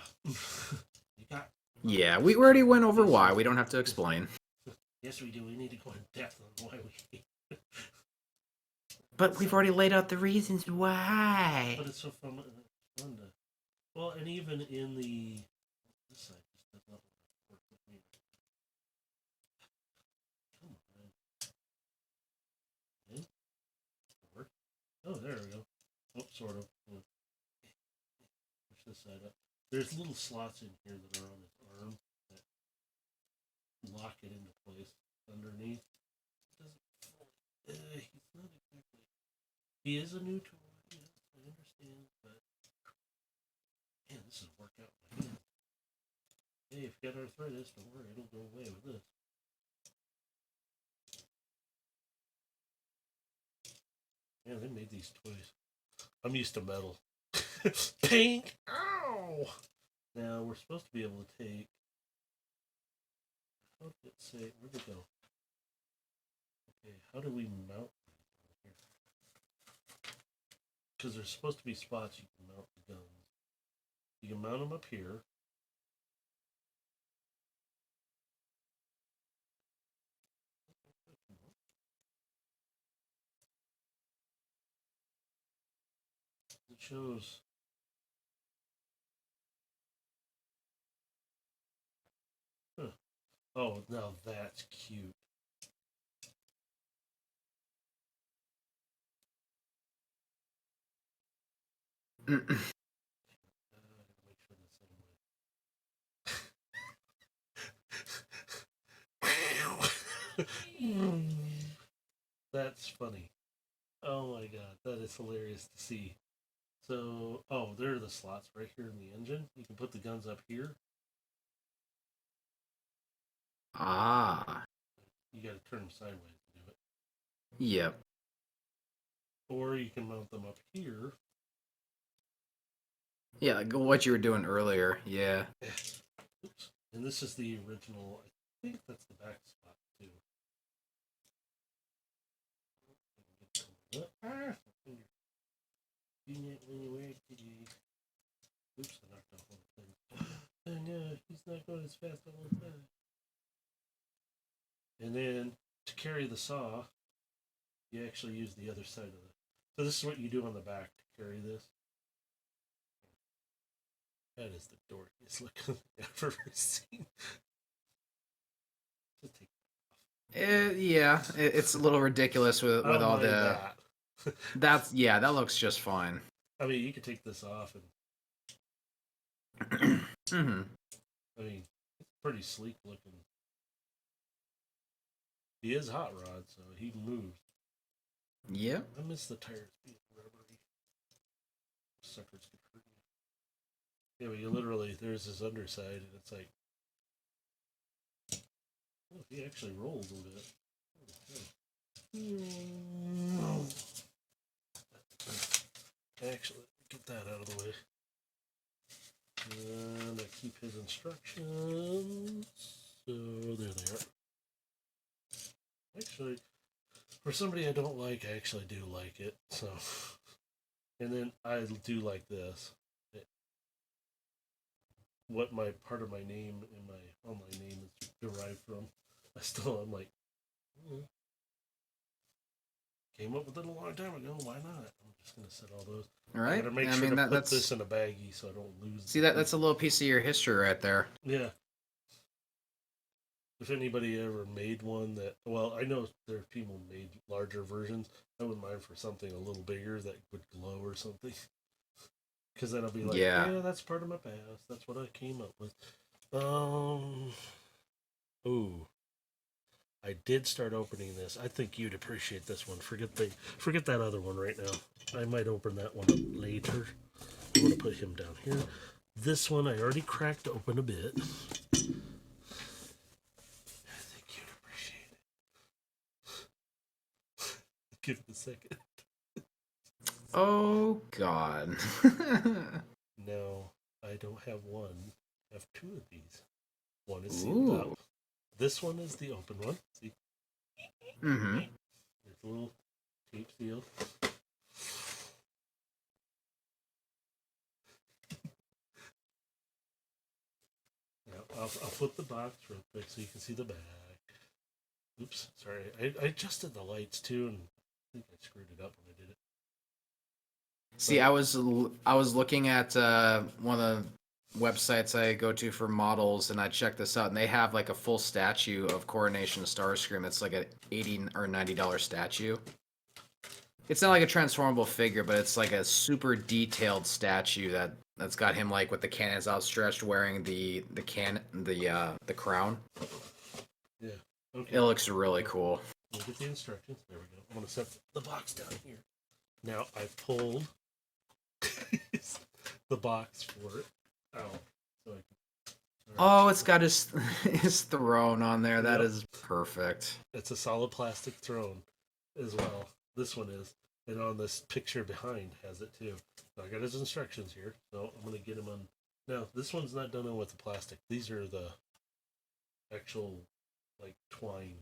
got Yeah, we already went over why. We don't have to explain. yes we do. We need to go in depth on why we. But we've already laid out the reasons why. But it's so fun to. Well, and even in the this side just does not work with me. Come on. Okay. Work. Oh, there we go. Oh, sort of. Push this side up. There's little slots in here that are on his arm that lock it into place underneath. It doesn't. He's not exactly. He is a new toy. Yes, I understand, but man, this is a workout. Hey, if you got arthritis, don't worry, it'll go away with this. Yeah, they made these toys. I'm used to metal. Pink! Ow! Now, we're supposed to be able to take... How did it say? Where'd it go? Okay, how do we mount here? Because there's supposed to be spots you can mount the guns. You can mount them up here. It shows... Huh. Oh, now that's cute. Make sure the same way. That's funny. Oh my god, that is hilarious to see. So, oh, there are the slots right here in the engine. You can put the guns up here. Ah. You got to turn them sideways to do it. Yep. Or you can mount them up here. Yeah, like what you were doing earlier. Yeah. Oops. And this is the original. I think that's the back spot too. Ah, oops, I knocked off one thing. Oh no, he's not going as fast all the time. And then to carry the saw, you actually use the other side of it. So this is what you do on the back to carry this. That is the dorkiest look I've ever seen. Just take Yeah, it's a little ridiculous with I don't all mind the. that. That's yeah, that looks just fine. I mean, you could take this off, and Hmm. I mean, it's pretty sleek looking. He is hot rod, so he moves. Yep. I miss the tires being rubbery. Suckers could hurt you. Yeah, but you literally, there's his underside, and it's like, oh, he actually rolls a bit. Actually, get that out of the way. And I keep his instructions. So there they are. Actually, for somebody I don't like, I actually do like it. So, and then I do like this. What my part of my name and my online name is derived from. I'm like, came up with it a long time ago. Why not? I'm just gonna set all those. All I right. gotta make I sure mean to put that's this in a baggie so I don't lose. see that's a little piece of your history right there. Yeah. If anybody ever made one that, well, I know there are people who made larger versions. I wouldn't mind for something a little bigger that would glow or something. Because then I'll be like, Yeah. yeah, that's part of my past. That's what I came up with. Ooh. I did start opening this. I think you'd appreciate this one. Forget that other one right now. I might open that one up later. I'm gonna put him down here. This one I already cracked open a bit. I think you'd appreciate it. Give it a second. Oh God. No, I don't have one. I have two of these. One is sealed up. This one is the open one. See? Mm-hmm. There's a little tape seal. Now, I'll flip the box real quick so you can see the back. Oops, sorry. I adjusted the lights too, and I think I screwed it up when I did it. See, I was looking at one of the websites I go to for models, and I checked this out, and they have like a full statue of Coronation Starscream. It's like a $80 or $90 statue. It's not like a transformable figure, but it's like a super detailed statue that's got him like with the cannons outstretched, wearing the crown. Yeah. Okay. It looks really cool. Look at the instructions. There we go. I'm gonna set the box down here. Now I pulled the box for it out, so I can Oh, it's got his his throne on there. That Yep. is perfect. It's a solid plastic throne as well. This one is. And on this picture behind has it too. So I got his instructions here. So I'm going to get him on. Now, this one's not done with the plastic. These are the actual, like, twine.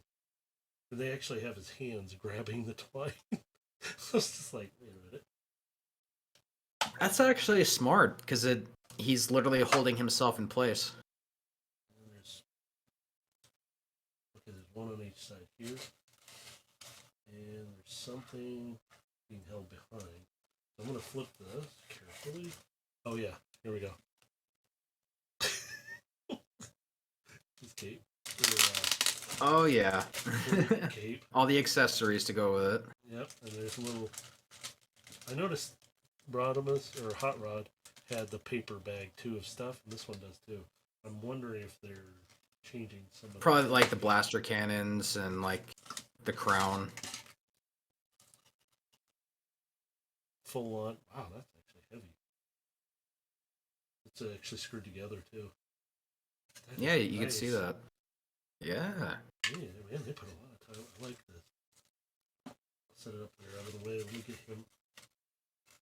And they actually have his hands grabbing the twine. So it's just like, wait a minute. That's actually smart because he's literally holding himself in place. And there's, okay, there's one on each side here. And there's something being held behind. So I'm going to flip this carefully. Oh, yeah. Here we go. His cape. Oh yeah. Cape. All the accessories to go with it. Yep. And there's a little. I noticed Rodimus or Hot Rod had the paper bag too of stuff, and this one does too. I'm wondering if they're changing some of Probably like the blaster cannons and like the crown. full on. Wow, that's actually heavy. It's actually screwed together too. That Yeah, is you can see nice. that. Yeah. Yeah, man, they put a lot of time. I like this. I'll set it up there out of the way. Let me get him.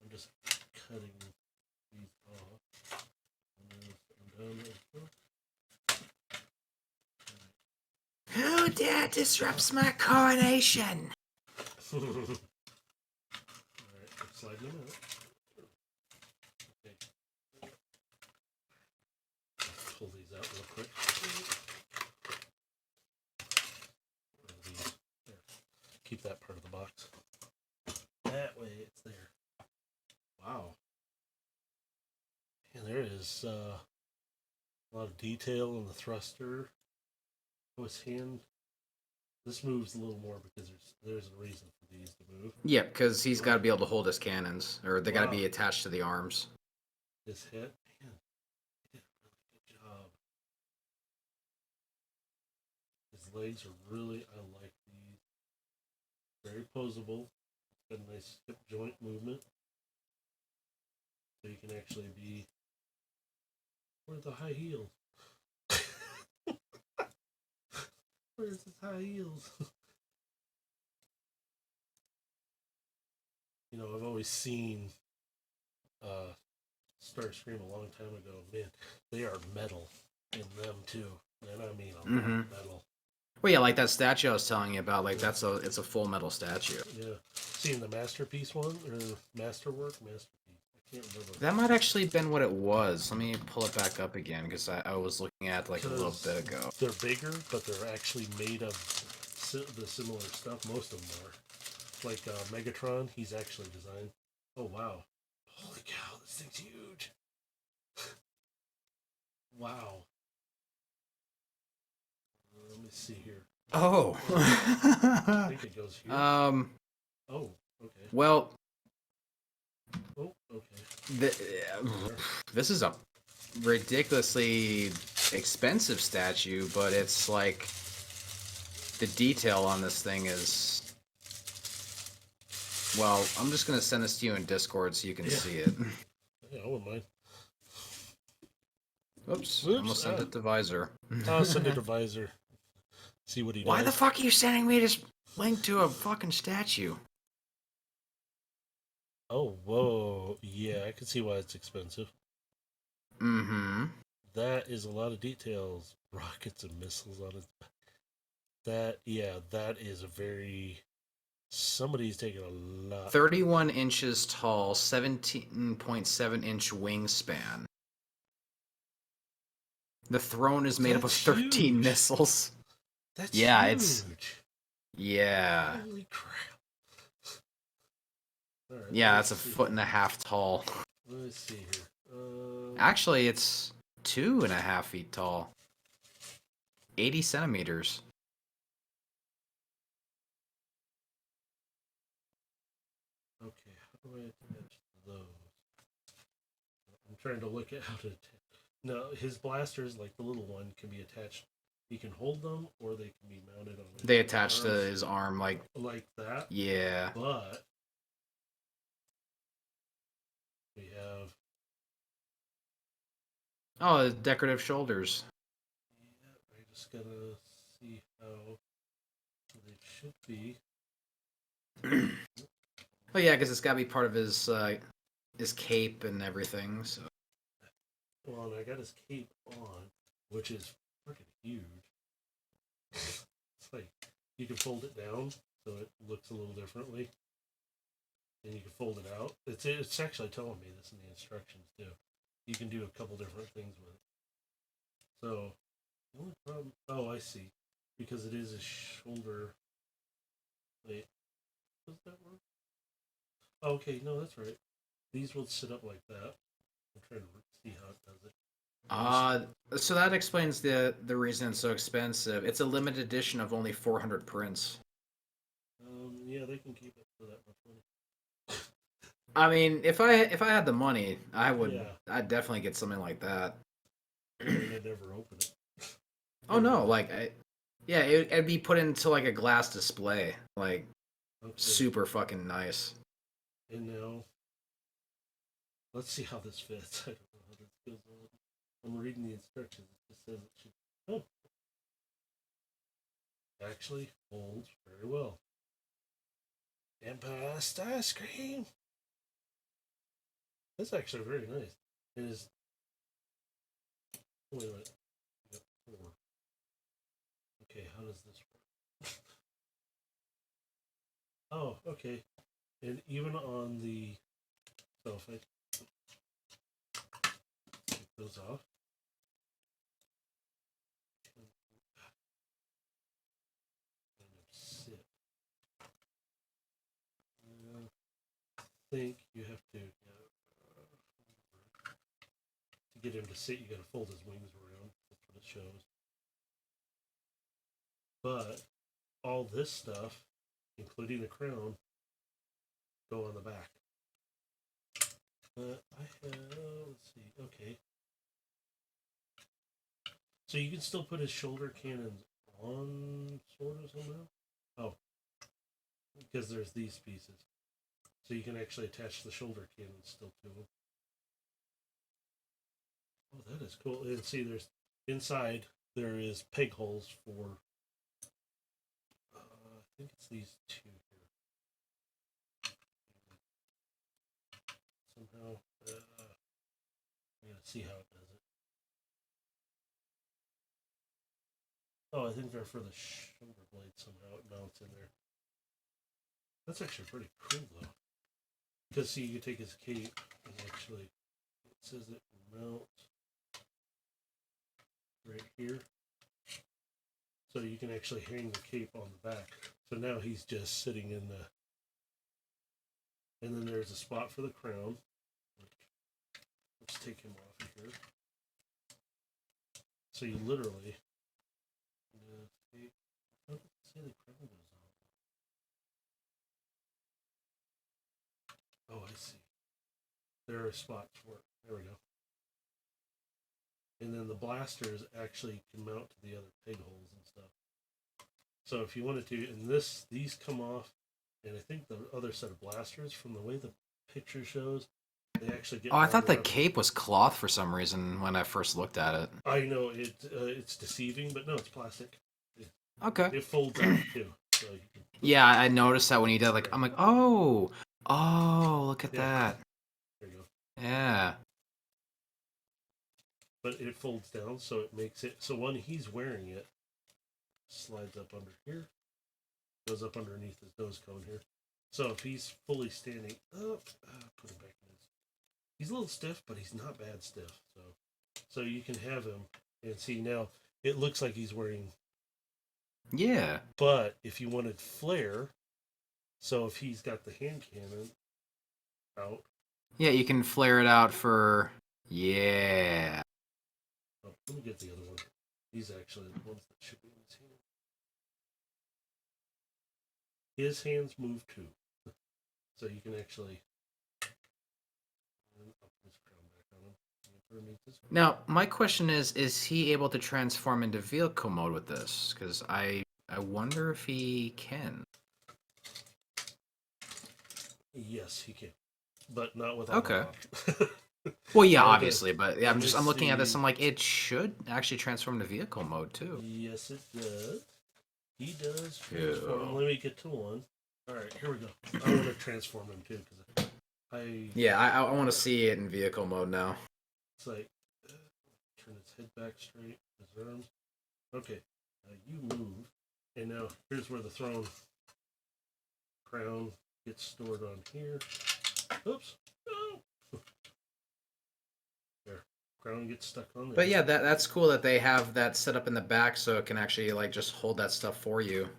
I'm just cutting these off. And I'm done. Who dare disrupts my coronation? Alright, slide them out. Okay. Let's pull these out real quick. There. Keep that part of the box. That way it's there. Wow. And there is a lot of detail in the thruster. Oh, his hand. This moves a little more because there's a reason for these to move. Yeah, because he's got to be able to hold his cannons, or they got to Wow. be attached to the arms. His head. Man, he did a really good job. His legs are really, I like these. Very posable. Got a nice hip joint movement. So you can actually be. Where are the high heels? Where's his high heels? You know, I've always seen Starscream a long time ago. Man, they are metal in them too. And I mean a lot of metal. Well, yeah, like that statue I was telling you about. Like it's a full metal statue. Yeah. Seeing the masterpiece one or masterwork? Masterpiece. I can't remember. That might actually have been what it was. Let me pull it back up again because I was looking at like a little bit ago. They're bigger, but they're actually made of the similar stuff. Most of them are. Like Megatron, he's actually designed. Oh, wow. Holy cow, this thing's huge. Wow. Let me see here. Oh. I think it goes here. Oh, okay. Well, Oh, okay. this is a ridiculously expensive statue, but it's like the detail on this thing is. Well, I'm just gonna send this to you in Discord so you can see it. Yeah, I wouldn't mind. Oops, I'm gonna send it to Visor. I'll send it to Visor. See what he does. Why the fuck are you sending me this link to a fucking statue? Oh, whoa. Yeah, I can see why it's expensive. Mm-hmm. That is a lot of details. Rockets and missiles on it. That is a very... Somebody's taking a lot. 31 inches tall, 17.7 inch wingspan. The throne is made up of That's 13 huge. missiles. That's Yeah, huge. Yeah. Holy crap. All right, Yeah, let's that's a see. foot and a half tall. Let's see here. Actually, it's 2.5 feet tall. 80 centimeters. Okay, how do I attach those? I'm trying to look at how to attach. No, his blasters, like the little one, can be attached. He can hold them, or they can be mounted on. They attach to arms his arm, like that. yeah. But we have Oh, decorative shoulders. just gotta see how they should be. Oh yeah, because it's got to be part of his cape and everything. So Well, and I got his cape on, which is freaking huge. It's like you can fold it down so it looks a little differently, and you can fold it out. It's actually telling me this in the instructions too. You can do a couple different things with it. So the only problem, oh, I see, because it is a shoulder. Wait, does that work? Oh, okay, no, that's right. These will sit up like that. I'm trying to see how it does it. so that explains the reason it's so expensive. It's a limited edition of only 400 prints. Yeah, they can keep it for that much money. I mean, if I had the money, I would. Yeah. I'd definitely get something like that. I mean, I'd never open it. Oh no, like yeah, it'd be put into like a glass display, like Okay. super fucking nice. And now, let's see how this fits. I don't know how this goes on. I'm reading the instructions. It just says it should. Oh, actually holds very well. Empire Starscream. That's actually very nice. It is. Wait a minute. Yep, 4. Okay, how does this work? Oh, okay. And even on the. So if I take those off. Sit. I think you have to get him to sit. You got to fold his wings around. That's what it shows. But all this stuff, including the crown, go on the back. But I have, let's see, okay. So you can still put his shoulder cannons on, sort of somehow. Oh, because there's these pieces. So you can actually attach the shoulder cannons still to them. Oh, that is cool. And see, there's inside there is peg holes for. I think it's these two here. Somehow, I'm gonna see how it does it. Oh, I think they're for the shoulder blade somehow. It mounts in there. That's actually pretty cool though. Because see, you take his cape and actually, it says it mounts right here. So you can actually hang the cape on the back. So now he's just sitting in the. And then there's a spot for the crown. Let's take him off of here. So you literally. How does it say the crown goes on? Oh, I see. There are spots for it. There we go. And then the blasters actually can mount to the other peg holes and stuff. So if you wanted to, and these come off, and I think the other set of blasters, from the way the picture shows, they actually get. Oh, I thought the longer. cape was cloth for some reason when I first looked at it. I know it's deceiving, but no, it's plastic. Okay. It folds out too. So you can, Yeah, I noticed that when he did. Like, I'm like, oh, look at Yeah. that. there you go. Yeah. But it folds down, so it makes it so when he's wearing it, slides up under here, goes up underneath his nose cone here. So if he's fully standing up, put him back in his. He's a little stiff, but he's not bad stiff. So you can have him and see now. It looks like he's wearing. Yeah. But if you wanted flare, so if he's got the hand cannon out. Yeah, you can flare it out for. Yeah. Oh, let me get the other one. These actually the ones that should be in his hand. His hands move too, so you can actually put his crown back on him. Now, my question is he able to transform into vehicle mode with this? Because I wonder if he can. Yes, he can, but not with Okay. Well, yeah, Okay, obviously, but yeah, let me I'm looking at this. see. I'm like, it should actually transform to vehicle mode too. Yes, it does. He does transform. Ew. Let me get to one. All right, here we go. I want to transform him too because I Yeah, I want to see it in vehicle mode now. it's like turn his head back straight, his arms. Okay, you move, and now here's where the throne crown gets stored on here. Oops, no. There, crown gets stuck on there. But yeah, that's cool that they have that set up in the back so it can actually like just hold that stuff for you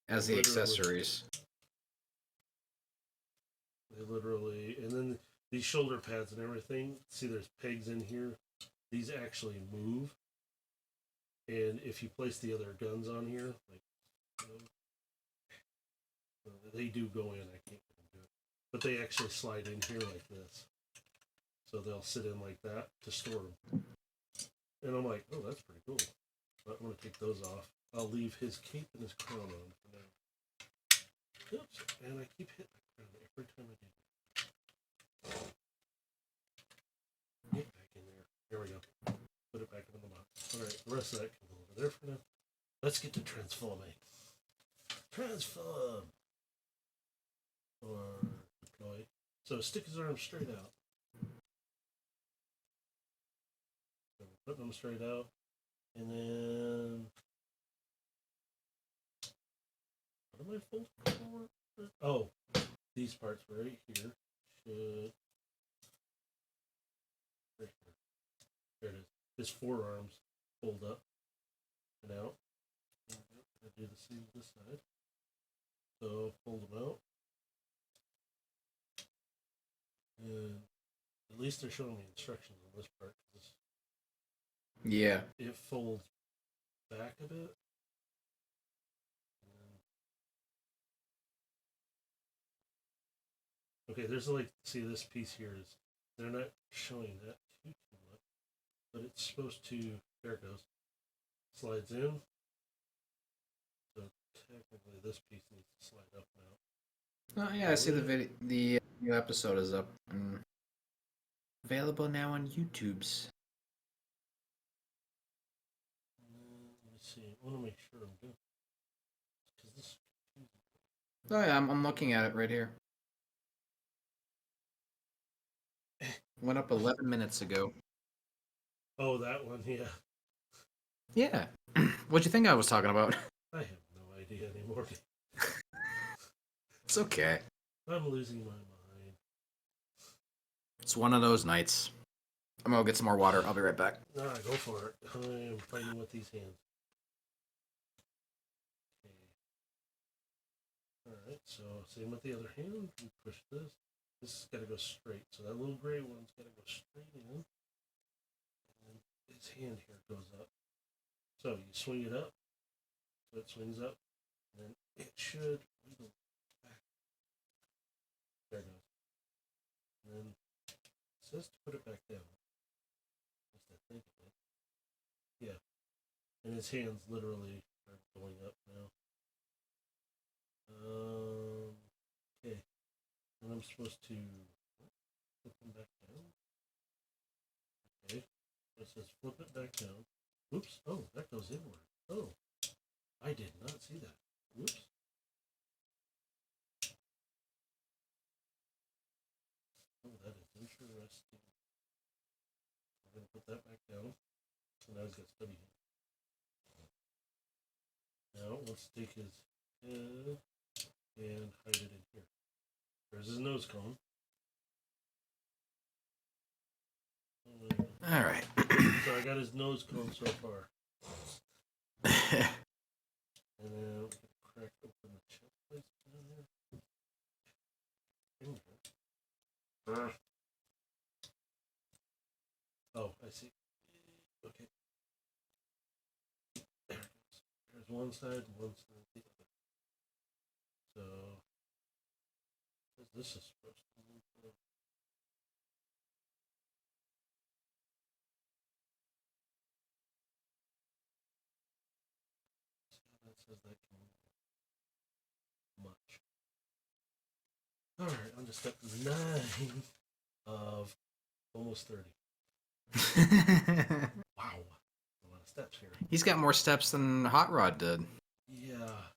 as the Literally. accessories. They literally, and then these shoulder pads and everything. See, there's pegs in here. These actually move, and if you place the other guns on here, like they do go in. I can't get them to it, but they actually slide in here like this. So they'll sit in like that to store them. And I'm like, oh, that's pretty cool. But I'm gonna take those off. I'll leave his cape and his crown on for now. Oops, and I keep hitting the crown every time I do that. Get back in there. There we go. Put it back in the box. Alright, the rest of that can go over there for now. Let's get to transforming. Transform! Or deploy. So stick his arms straight out. So we're putting them straight out. And then what am I folding for? Oh, these parts right here should right here. There it is. His forearms fold up and out. I do the same this side. So fold them out. And at least they're showing me instructions on this part. Yeah. It folds back a bit. Okay, there's like, see this piece here is, they're not showing that too much, but it's supposed to, there it goes, slides in. So technically this piece needs to slide up now. Oh yeah, I see the video. The new episode is up. Available now on YouTube's. Let me see, I want to make sure I'm good. Because this is confusing. Oh yeah, I'm looking at it right here. Went up 11 minutes ago. Oh, that one, yeah. Yeah. What'd you think I was talking about? I have no idea anymore. It's okay. I'm losing my mind. It's one of those nights. I'm gonna go get some more water. I'll be right back. Nah, go for it. I am fighting with these hands. Okay. Alright, so same with the other hand. We push this. This has got to go straight. So that little gray one's got to go straight in. And his hand here goes up. So you swing it up. So it swings up. And then it should wiggle back. There it goes. And then it says to put it back down. Just I think of it. Yeah. And his hands literally are going up now. Okay. And I'm supposed to flip them back down. Okay. It says flip it back down. Oops. Oh, that goes inward. Oh. I did not see that. Whoops. Oh, that is interesting. We're going to put that back down. So now he's got stubby hands. Now, let's take his head and hide it in here. There's his nose cone. All right. So I got his nose cone so far. And then I'm going to crack open the chest plate down here. Oh, I see. Okay. There it goes. There's one side, the other. So, this is supposed to move. That says that can move much. Alright, on to step 9 of Almost 30. Wow. A lot of steps here. He's got more steps than Hot Rod did. Yeah.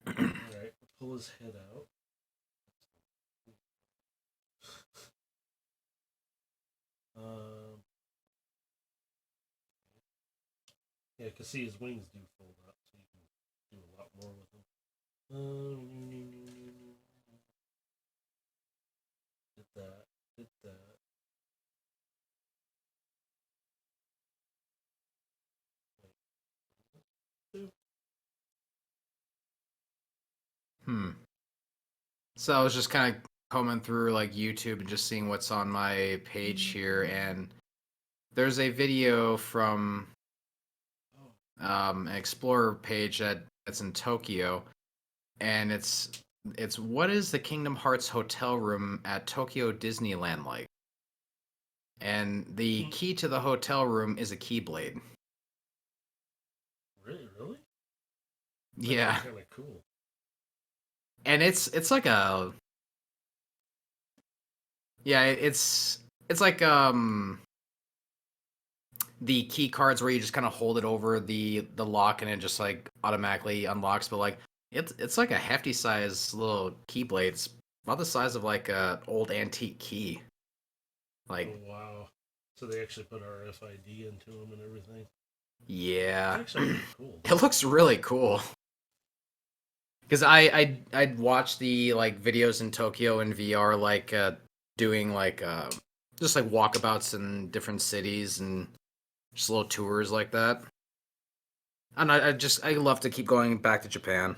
Alright, pull his head out. Yeah, because see, his wings do fold up, so you can do a lot more with them. Did that. Did that. So I was just kind of combing through like YouTube and just seeing what's on my page here, and there's a video from an Explorer page that's in Tokyo, and it's what is the Kingdom Hearts hotel room at Tokyo Disneyland like? And the key to the hotel room is a keyblade. Really? Yeah. Kind of cool. And it's like a it's like the key cards where you just kind of hold it over the lock and it just like automatically unlocks, but like it's like a hefty size little keyblade. It's about the size of like a old antique key. Like, oh, wow. So they actually put RFID into them and everything. yeah. It's actually pretty cool. It looks really cool. Because I'd watch the like videos in Tokyo in VR, like doing like just like walkabouts in different cities and just little tours like that. And I love to keep going back to Japan.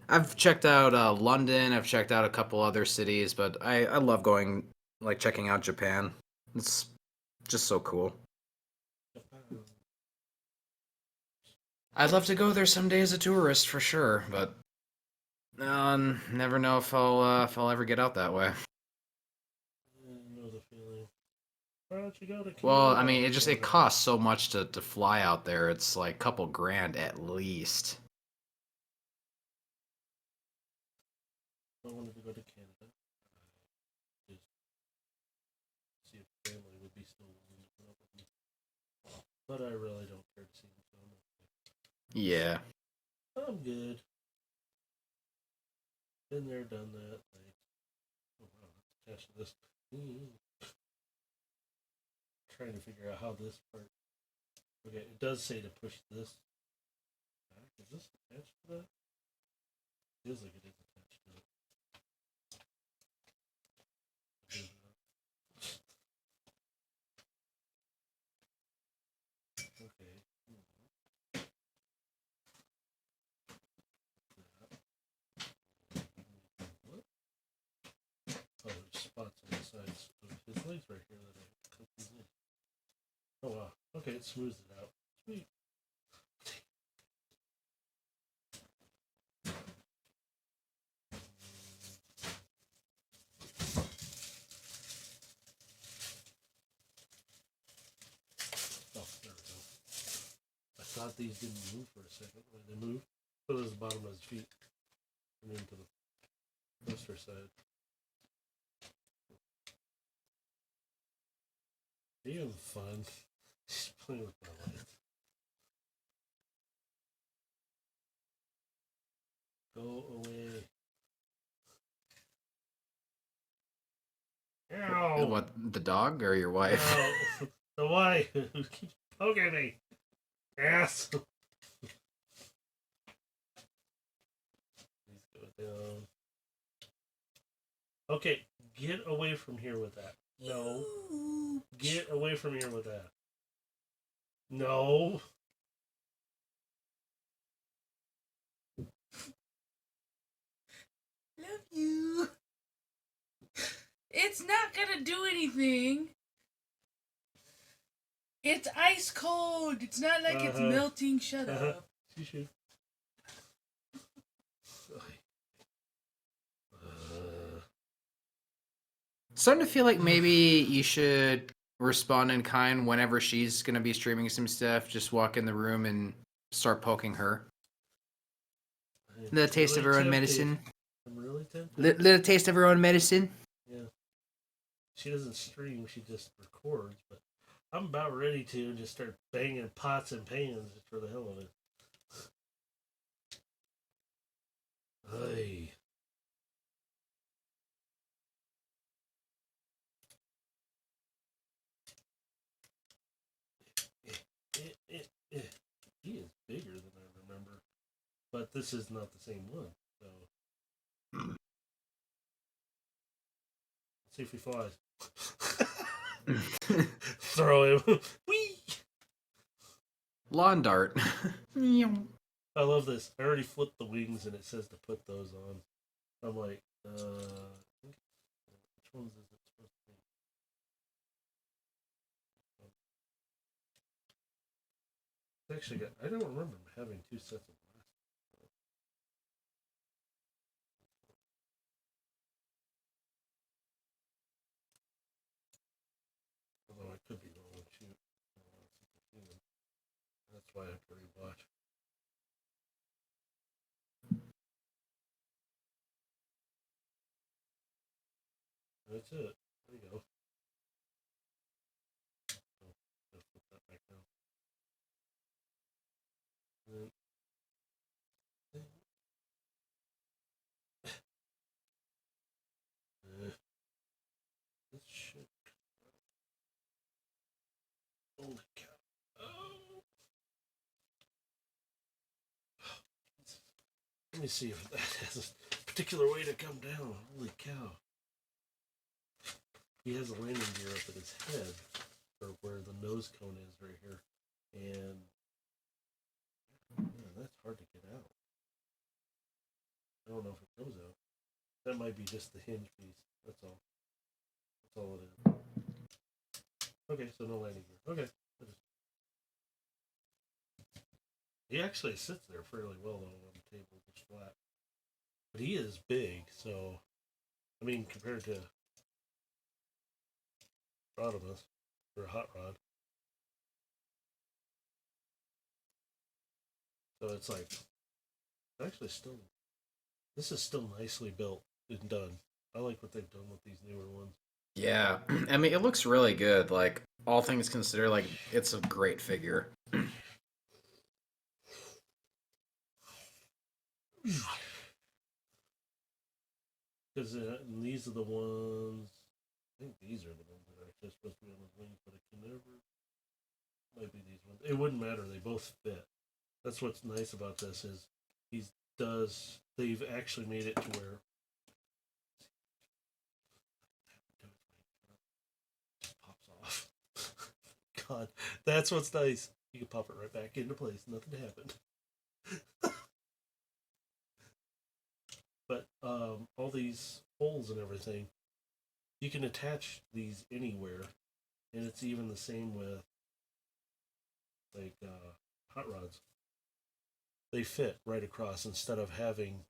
I've checked out London. I've checked out a couple other cities, but I love going like checking out Japan. It's just so cool. I'd love to go there someday as a tourist for sure, but never know if I'll ever get out that way. I know the feeling. Why don't you go to Well, Kyoto? I mean, it costs so much to fly out there. It's like a couple grand at least. I wanted to go to Canada. Just see if family would be still willing to put up with me. But I really don't care to see them, so I'm okay. Yeah. I'm good. Been there, done that. Like, oh wow, that's attached to this. Trying to figure out how this part. Okay, it does say to push this back. Is this attached to that? Feels like it is attached to it. Okay. What? Oh, there's spots on the sides of his legs right here that I cut these in. Oh wow. Okay, it smooths it out. Sweet. Oh, there we go. I thought these didn't move for a second. When they move, put it at the bottom of his feet and into the coaster side. Are you having fun? He's playing with my life. Go away. Ow! What, the dog or your wife? Ow. The wife who keeps poking me. Ass. Please go down. Okay, get away from here with that. No. Get away from here with that. No. Love you. It's not gonna do anything. It's ice cold. It's not like it's melting. Shut up. You should. Starting to feel like maybe you should respond in kind whenever she's gonna be streaming some stuff. Just walk in the room and start poking her. Little taste of her own medicine. I'm really tempted. Little taste of her own medicine. Yeah. she doesn't stream, she just records. But I'm about ready to just start banging pots and pans for the hell of it. Hey. He is bigger than I remember. But this is not the same one. So let's see if he flies. Throw him. Whee! Lawn dart. I love this. I already flipped the wings and it says to put those on. I'm like, which ones is it supposed to be? It's actually got, I don't remember having two sets of glasses. Although I could be wrong. Shoot. That's why I have to rewatch. That's it. There you go. Oh, I'll put that back down. And this shit. Holy cow. Oh. Let me see if that has a particular way to come down. Holy cow. He has a landing gear up at his head, or where the nose cone is right here. And man, that's hard to get out. I don't know if it goes out. That might be just the hinge piece. That's all. That's all it is. Okay, so no landing gear. Okay. He actually sits there fairly well though on the table, just flat. But he is big, so I mean compared to Rodimus or Hot Rod. So it's like actually still this is still nicely built and done. I like what they've done with these newer ones. Yeah, I mean, it looks really good. Like, all things considered, like, it's a great figure. Because these are the ones. I think these are the ones that are actually supposed to be on his wings, but it can never. Might be these ones. It wouldn't matter. They both fit. That's what's nice about this is he does. They've actually made it to where just pops off. God, that's what's nice. You can pop it right back into place. Nothing happened. But all these holes and everything, you can attach these anywhere, and it's even the same with like hot rods. They fit right across instead of having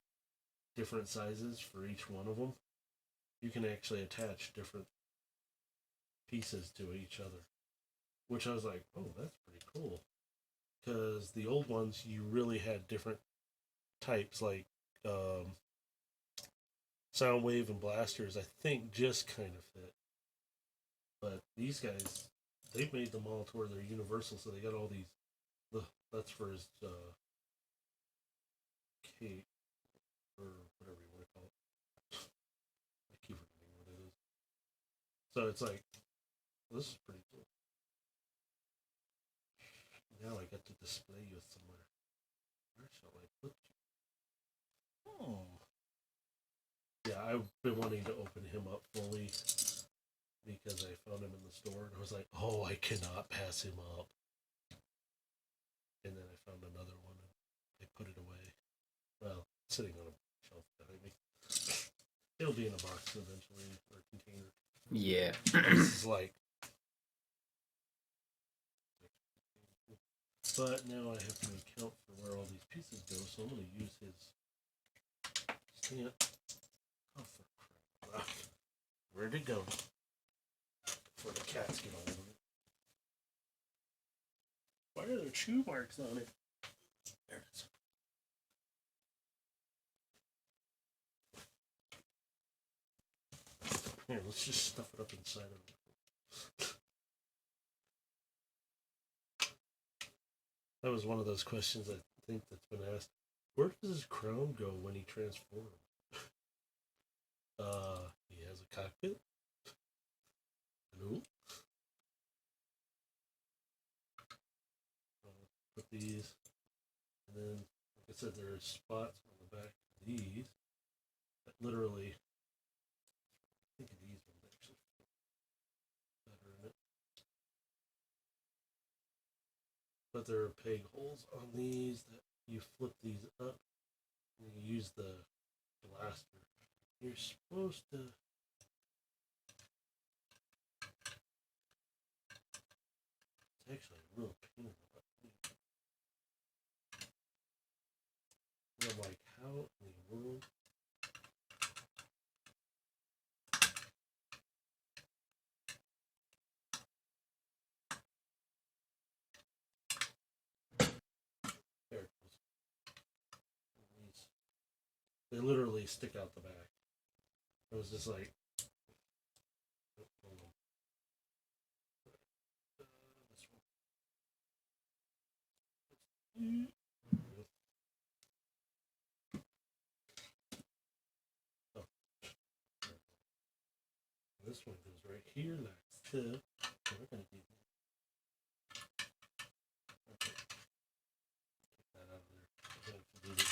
different sizes for each one of them. You can actually attach different pieces to each other, which I was like, oh, that's pretty cool. Because the old ones, you really had different types, like Soundwave and Blasters, I think just kind of fit. But these guys, they've made them all to where they're universal, so they got all these. That's for his cape, or whatever you want to call it. I keep forgetting what it is. So it's like, well, this is pretty cool. Now I get to display you somewhere. Where shall I put you? Oh. Yeah, I've been wanting to open him up fully because I found him in the store and I was like, oh, I cannot pass him up. And then I found another one and I put it away. Well, sitting on a shelf behind me. It'll be in a box eventually or a container. Yeah. This is like. But now I have to account for where all these pieces go, so I'm going to use his stamp. Oh, for crap. Where'd it go? Before the cats get all over it. Why are there chew marks on it? There it is. Here, let's just stuff it up inside of it. That was one of those questions I think that's been asked. Where does his crown go when he transforms? He has a cockpit. Hello. Put these, and then, like I said, there are spots on the back of these that literally. I think of these ones actually better in it. But there are peg holes on these that you flip these up and you use the blaster. You're supposed to. It's actually a real pain in the butt. And I'm like, how in the world? There it goes. They literally stick out the back. It was just like. Oh, hold on. This one. Oh. This one goes right here. That's the. So we're gonna do that. Okay. Get that out of there. We're gonna have to do this.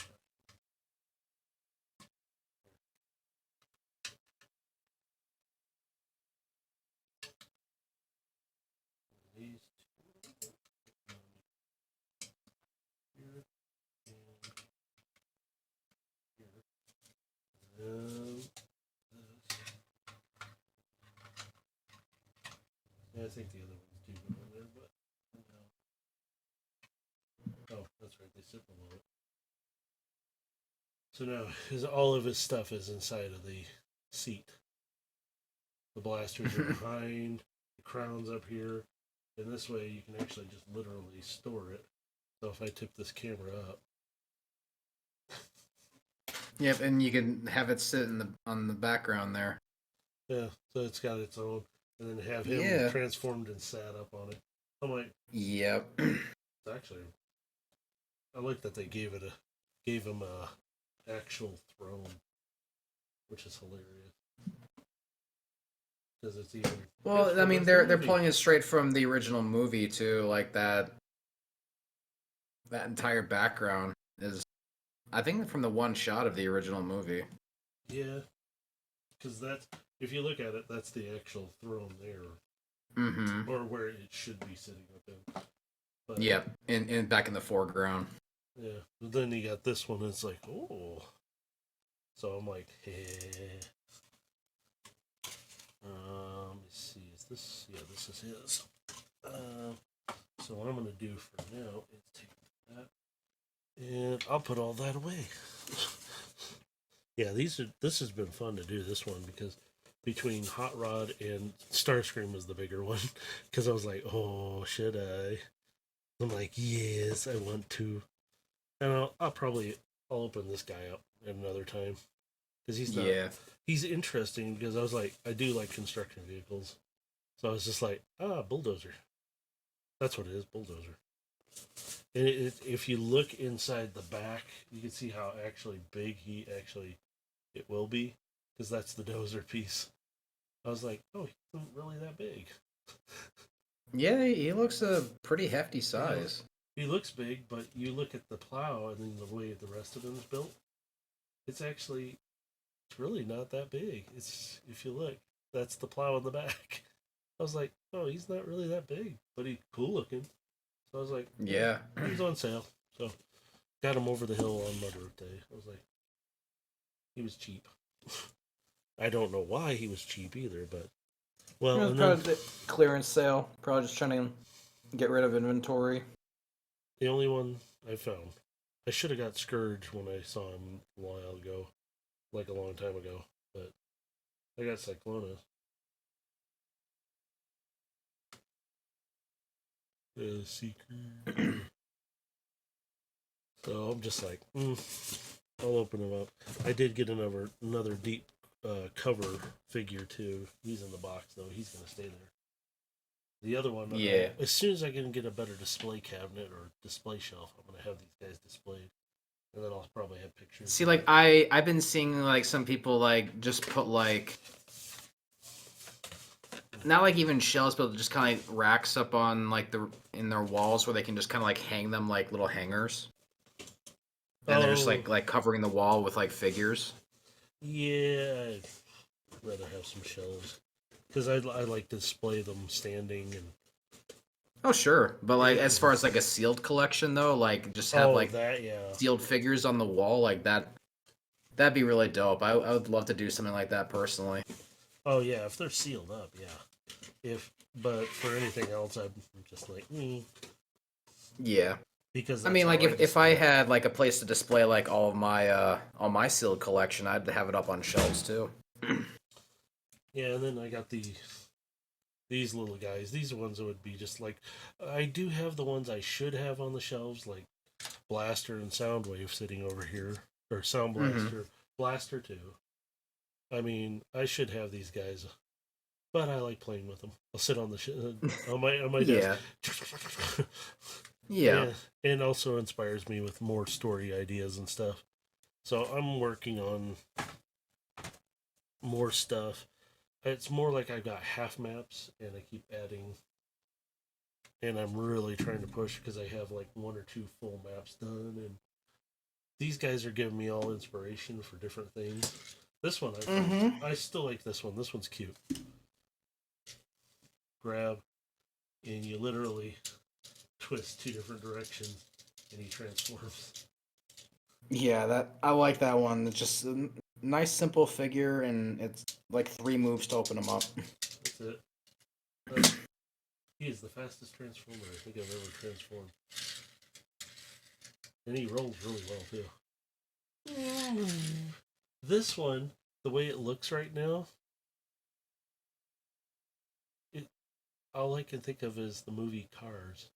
These two. Here and here. And this. Yeah, I think the other ones do go in there, but no. Oh, that's right. They sit below it. So now, all of his stuff is inside of the seat. The blasters are behind. The crown's up here, and this way you can actually just literally store it. So if I tip this camera up, Yep, and you can have it sit in the on the background there. yeah, so it's got its own, and then have him Yeah. transformed and sat up on it. I'm like, Yep. it's actually, I like that they gave him a actual throne, which is hilarious because it's even. Well, I mean, they're pulling it straight from the original movie too. Like that entire background is, I think, from the one shot of the original movie. Yeah, because that's, if you look at it, that's the actual throne there, Mm-hmm. or where it should be sitting up in. But, Yep, in back in the foreground. yeah, but then you got this one. It's like, oh, so I'm like, hey. Let me see. Is this? Yeah, this is his. So what I'm gonna do for now is take that, and I'll put all that away. Yeah, this has been fun to do this one because between Hot Rod and Starscream was the bigger one because I was like, oh, should I? I'm like, yes, I want to, and I'll open this guy up at another time because he's interesting because I was like, I do like construction vehicles, so I was just like, bulldozer. That's what it is, bulldozer. And if you look inside the back, you can see how actually big it will be because that's the dozer piece. I was like, oh, he's not really that big. Yeah, he looks a pretty hefty size. He looks big, but you look at the plow and then the way the rest of him is built, it's really not that big. It's, if you look, that's the plow in the back. I was like, oh, he's not really that big, but he's cool looking. So I was like, Yeah. he's on sale. So got him over the hill on Mother's Day. I was like, he was cheap. I don't know why he was cheap either, but well, and then Probably clearance sale. Probably just trying to get rid of inventory. the only one I found, I should have got Scourge when I saw him a while ago, like a long time ago, but I got Cyclonus. The Seeker. So I'm just like, I'll open them up. I did get another deep cover figure too. He's in the box though. He's gonna stay there. The other one, Yeah. as soon as I can get a better display cabinet or display shelf, I'm gonna have these guys displayed, and then I'll probably have pictures. See, like I've been seeing like some people like just put like not like even shelves, but just kind of like racks up on like in their walls where they can just kind of like hang them like little hangers, and they're just like covering the wall with like figures. Yeah, I'd rather have some shelves because I like to display them standing and. Oh sure, but like as far as like a sealed collection though, like just have like that, yeah. sealed figures on the wall like that. That'd be really dope. I would love to do something like that personally. Oh yeah, if they're sealed up, yeah. But for anything else, I'm just like, Yeah. Because I mean, like if I display. had like a place to display like all my sealed collection, I'd have it up on shelves too. Yeah, and then I got these little guys. These are ones that would be just like I do have the ones I should have on the shelves, like Blaster and Soundwave sitting over here, or Sound Blaster, Blaster too. I mean, I should have these guys, but I like playing with them. I'll sit on the on my desk. Yeah. And also inspires me with more story ideas and stuff. So I'm working on more stuff. It's more like I've got half maps and I keep adding. And I'm really trying to push because I have like one or two full maps done. And these guys are giving me all inspiration for different things. This one, I still like this one. This one's cute. Grab, and you literally twist two different directions and he transforms. Yeah, that I like that one. It's just a nice simple figure and it's like 3 moves to open them up. That's it. He is the fastest transformer I think I've ever transformed. And he rolls really well too. This one, the way it looks right now, all I can think of is the movie Cars.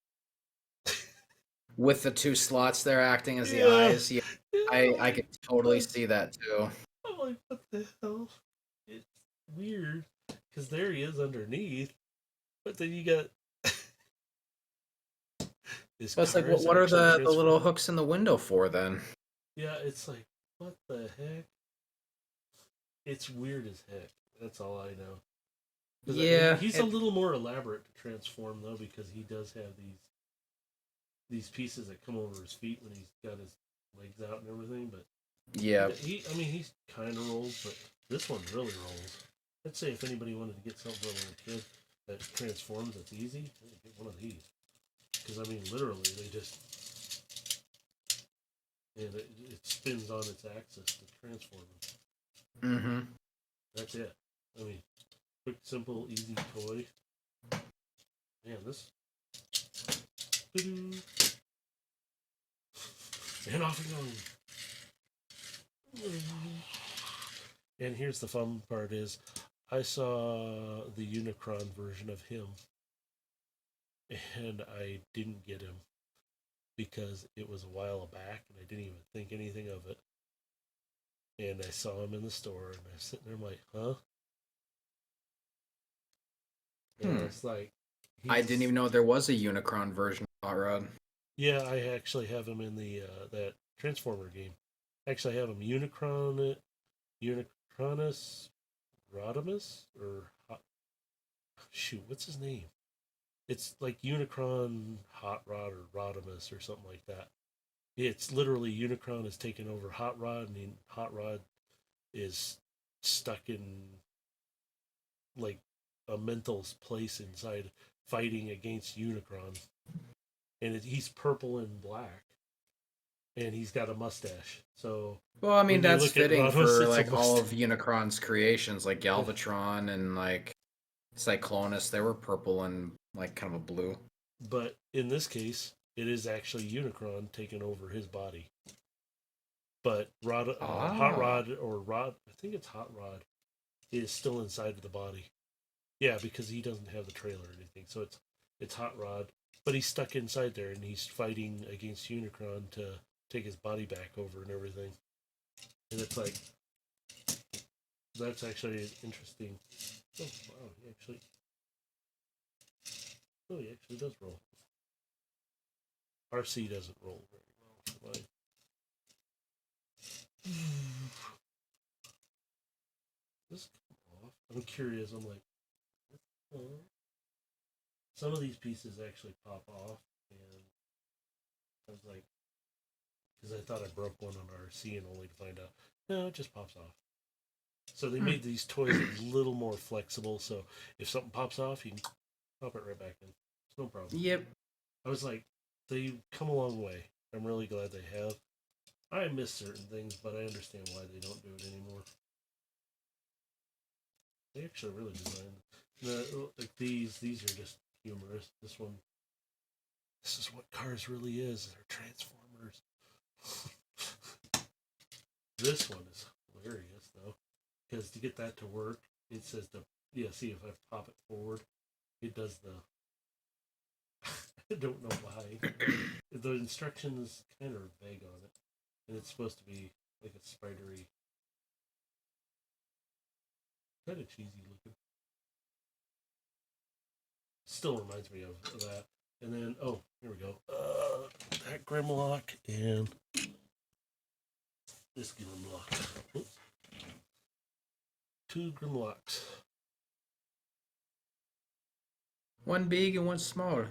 With the 2 slots there acting as the eyes. Yeah, I could totally see that too. I'm like, what the hell? It's weird because there he is underneath, but then you got. But it's like, what are the little hooks in the window for then? Yeah, it's like, what the heck? It's weird as heck. That's all I know. Yeah, he's a little more elaborate to transform though because he does have these pieces that come over his feet when he's got his legs out and everything. But yeah, he's kind of rolls, but this one really rolls. I'd say if anybody wanted to get something for a kid that transforms, that's easy, get one of these. Because I mean, literally, they just and it spins on its axis to transform them. That's it. I mean, quick, simple, easy toy. Man, this. And off we go. And here's the fun part is, I saw the Unicron version of him, and I didn't get him because it was a while back, and I didn't even think anything of it. And I saw him in the store, and I was sitting there, I'm like, huh? And it's like, I didn't even know there was a Unicron version of Hot Rod. Yeah, I actually have him in the that Transformer game. Actually, I have him Unicronus Rodimus or shoot, what's his name? It's like Unicron Hot Rod or Rodimus or something like that. It's literally Unicron has taken over Hot Rod, and Hot Rod is stuck in like a mental place inside fighting against Unicron. And he's purple and black, and he's got a mustache. So, well, I mean that's fitting for like all of mustache. Unicron's creations, like Galvatron and like Cyclonus. They were purple and like kind of a blue. But in this case, it is actually Unicron taking over his body. But Hot Rod or Rod, I think it's Hot Rod, is still inside of the body. Yeah, because he doesn't have the trailer or anything, so it's Hot Rod. But he's stuck inside there, and he's fighting against Unicron to take his body back over and everything. And it's like, That's actually interesting. Oh wow, he actually does roll. RC doesn't roll very well. So this come off. I'm curious. I'm like, oh. Some of these pieces actually pop off, and I was like, because I thought I broke one on RC, and only to find out, no, it just pops off. So they made these toys a little more flexible. So if something pops off, you can pop it right back in. It's no problem. Yep. I was like, they've come a long way. I'm really glad they have. I miss certain things, but I understand why they don't do it anymore. They actually really designed like these. These are just humorous. This one, this is what cars really is. They're Transformers. This one is hilarious though, because to get that to work, it says to see if I pop it forward, it does the. I don't know why. The instructions kind of vague on it, and it's supposed to be like a spidery, kind of cheesy looking. Still reminds me of that. And then, oh, here we go. That Grimlock and this Grimlock. Oops. 2 Grimlocks. One big and one small.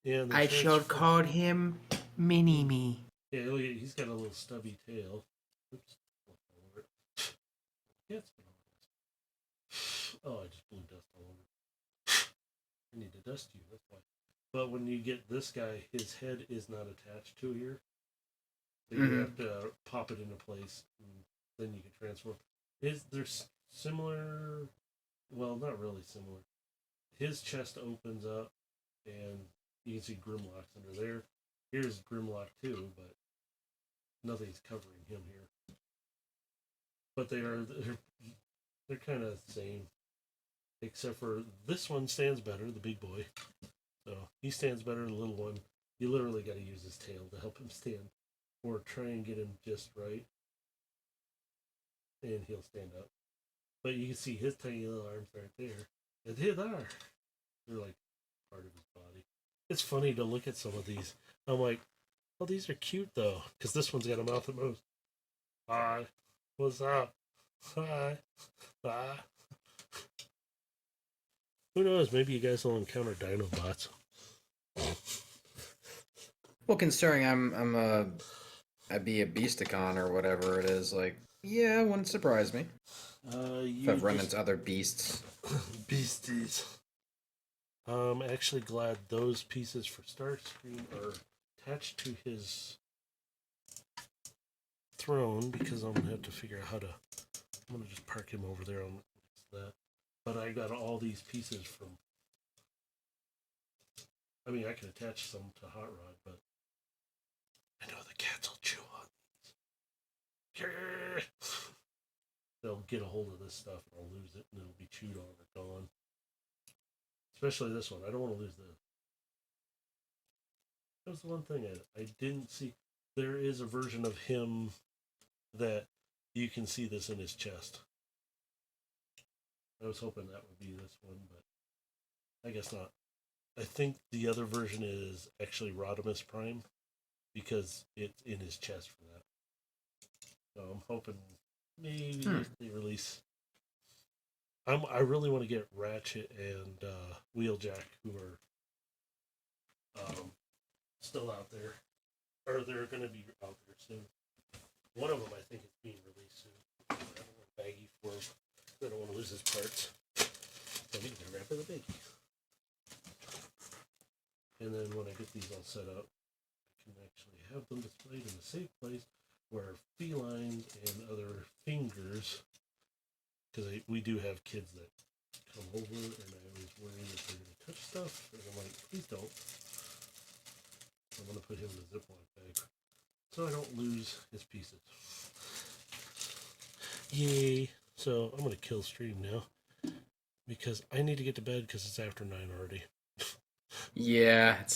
Yeah, I shall call him Mini Me. Yeah, look at, he's got a little stubby tail. Oops. Yeah, it's been on this. Oh, I just blew dust all over. I need to dust you, that's why. But when you get this guy, his head is not attached to here. So you have to pop it into place, and then you can transform. There's similar, well, not really similar. His chest opens up, and you can see Grimlock's under there. Here's Grimlock too, but nothing's covering him here. But they're kind of the same, except for this one stands better, the big boy. So he stands better than the little one. You literally got to use his tail to help him stand, or try and get him just right, and he'll stand up. But you can see his tiny little arms right there, and here they are. They're like part of his body. It's funny to look at some of these. I'm like, oh, these are cute though, because this one's got a mouth that moves. Hi, what's up? Hi, bye. Who knows? Maybe you guys will encounter Dinobots. Well, considering I'd be a Beasticon or whatever it is, like, yeah, it wouldn't surprise me. If I've run into other beasts. Beasties. I'm actually glad those pieces for Starscream are attached to his throne, because I'm gonna have to figure out how to. I'm gonna just park him over there on that. But I got all these pieces from. I mean, I can attach some to Hot Rod, but I know the cats will chew on these. They'll get a hold of this stuff and I'll lose it, and it'll be chewed on or gone. Especially this one. I don't want to lose this. That was the one thing I didn't see. There is a version of him that you can see this in his chest. I was hoping that would be this one, but I guess not. I think the other version is actually Rodimus Prime, because it's in his chest for that. So I'm hoping maybe if they release. I really want to get Ratchet and Wheeljack, who are still out there, or they're going to be out there soon. One of them, I think, is being released soon. I don't want a baggie for him. I don't want to lose his parts. So we can wrap it a baggie. And then when I get these all set up, I can actually have them displayed in a safe place where felines and other fingers, because we do have kids that come over, and I always worry that they're going to touch stuff, and I'm like, please don't. I'm going to put him in a Ziploc bag so I don't lose his pieces. Yay! So I'm going to kill stream now, because I need to get to bed because it's after 9 already. Yeah, it's